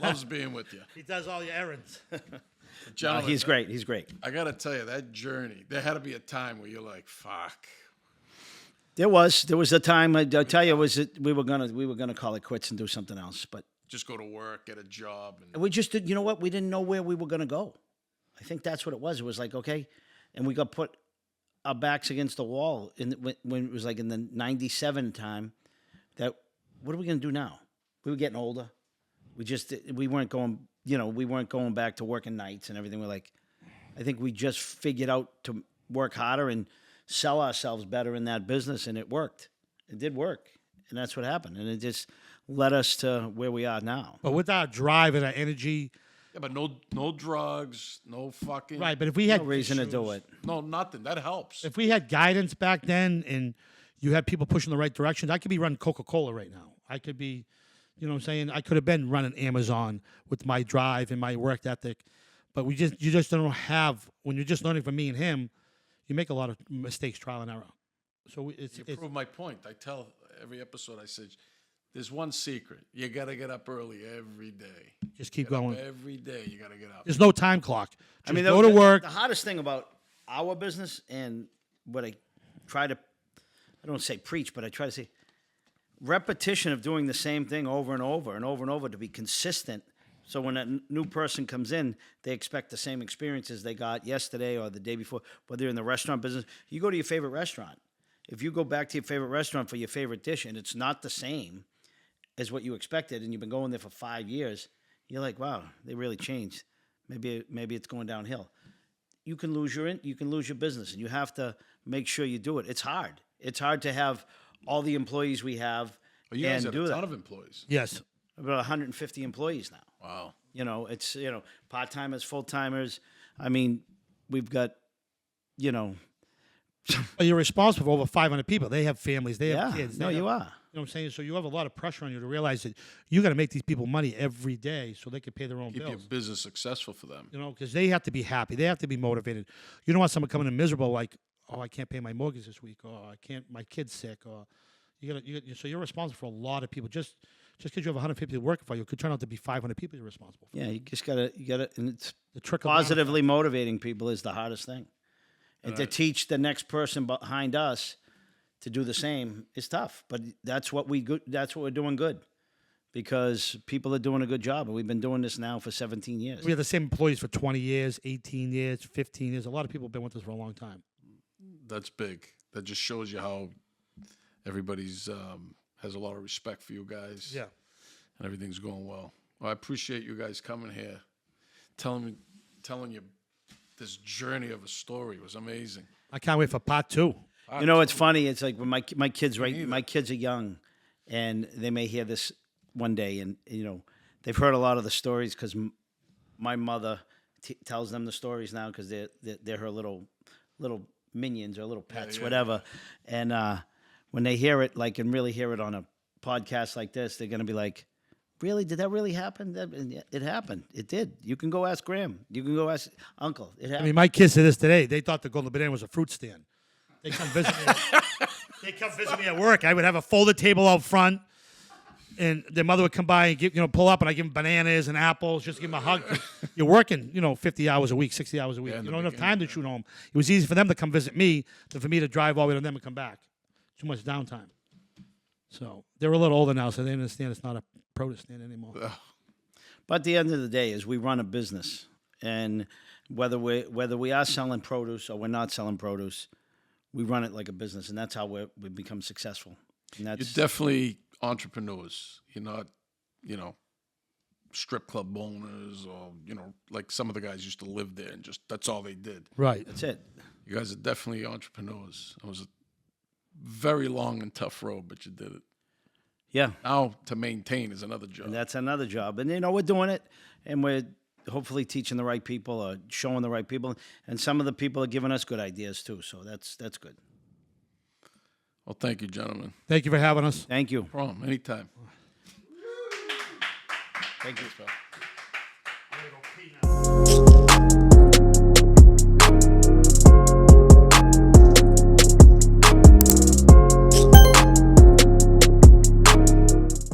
Loves being with you. He does all your errands. Gentlemen, He's great. He's great. I got to tell you, that journey, there had to be a time where you're like, fuck. There was a time. I'll tell you, we were gonna call it quits and do something else, but Just go to work, get a job. And we just did. You know what? We didn't know where we were gonna go. I think that's what it was. It was like, okay, and we got put our backs against the wall when it was like in the '97 time. That what are we gonna do now? We were getting older. We weren't going. We weren't going back to working nights and everything. We're like, I think we just figured out to work harder and sell ourselves better in that business, and it worked. It did work, and that's what happened, and it just led us to where we are now. But with our drive and our energy, yeah, but no drugs, no fucking. right? But if we had No reason to do it. No, nothing. That helps. if we had guidance back then, and you had people pushing the right direction, I could be running Coca-Cola right now. I could be, you know what I'm saying? I could have been running Amazon with my drive and my work ethic. But you just don't have, when you're just learning from me and him, you make a lot of mistakes, trial and error. So it's Prove my point. I tell every episode, I said, there's one secret. You got to get up early every day. just keep Get up going. every day, you got to get up. There's no time clock. Just go the, to work. The hardest thing about our business and what I don't say preach, but I try to say repetition of doing the same thing over and over and over and over to be consistent. So when a new person comes in, they expect the same experiences they got yesterday or the day before. Whether you're in the restaurant business, you go to your favorite restaurant. If you go back to your favorite restaurant for your favorite dish and it's not the same as what you expected, and you've been going there for 5 years, you're like, wow, they really changed. Maybe it's going downhill. You can lose your business, and you have to make sure you do it. It's hard. It's hard to have all the employees we have But you guys and have do a that. ton of employees. Yes. About 150 employees now. Wow. It's part-timers, full-timers. I mean, we've got, But you're responsible for over 500 people. They have families. They have kids. No, they you have- are. You know what I'm saying? So you have a lot of pressure on you to realize that you got to make these people money every day so they can pay their own Keep your bills. business successful for them. You know, because they have to be happy. They have to be motivated. You don't want someone coming in miserable like, oh, I can't pay my mortgage this week, or I can't, my kid's sick, or so you're responsible for a lot of people. Just because you have 150 working for you, it could turn out to be 500 people you're responsible for. Yeah, you gotta, and it's The trickle down positively motivating people is the hardest thing. And to teach the next person behind us to do the same is tough, but that's what we're doing good, because people are doing a good job, and we've been doing this now for 17 years. We have the same employees for 20 years, 18 years, 15 years. A lot of people have been with us for a long time. That's big. That just shows you how everybody's has a lot of respect for you guys. Yeah. And everything's going well. Well, I appreciate you guys coming here, telling you this journey of a story. It was amazing. I can't wait for part 2. It's funny. It's like when my kids my kids are young, and they may hear this one day, and they've heard a lot of the stories because my mother tells them the stories now because they're her little minions or little pets, whatever. And when they hear it, and really hear it on a podcast like this, they're gonna be like, "Really? Did that really happen?" And it happened. It did. You can go ask Graham. You can go ask Uncle. It happened. I mean, my kids to this today, they thought the Golden Banana was a fruit stand. They come visit me. They come visit me at work. I would have a folded table out front, and their mother would come by and pull up, and I give them bananas and apples, just give them a hug. You're working, 50 hours a week, 60 hours a week. Yeah, in You the don't have time to shoot home. It was easy for them to come visit me than for me to drive all the way to them and come back. Too much downtime. So they're a little older now, so they understand it's not a produce stand anymore. But at the end of the day, is we run a business, and whether we are selling produce or we're not selling produce, we run it like a business, and that's how we become successful. And You're that's definitely entrepreneurs. You're not, strip club owners or, like some of the guys used to live there and just that's all they did. Right. That's it. You guys are definitely entrepreneurs. It was a very long and tough road, but you did it. Yeah. Now to maintain is another job. And that's another job. And, we're doing it, and we're hopefully teaching the right people or showing the right people. And some of the people are giving us good ideas, too. So that's good. Well, thank you, gentlemen. Thank you for having us. Thank you. No problem. Anytime. Thank you. I'm gonna go pee now.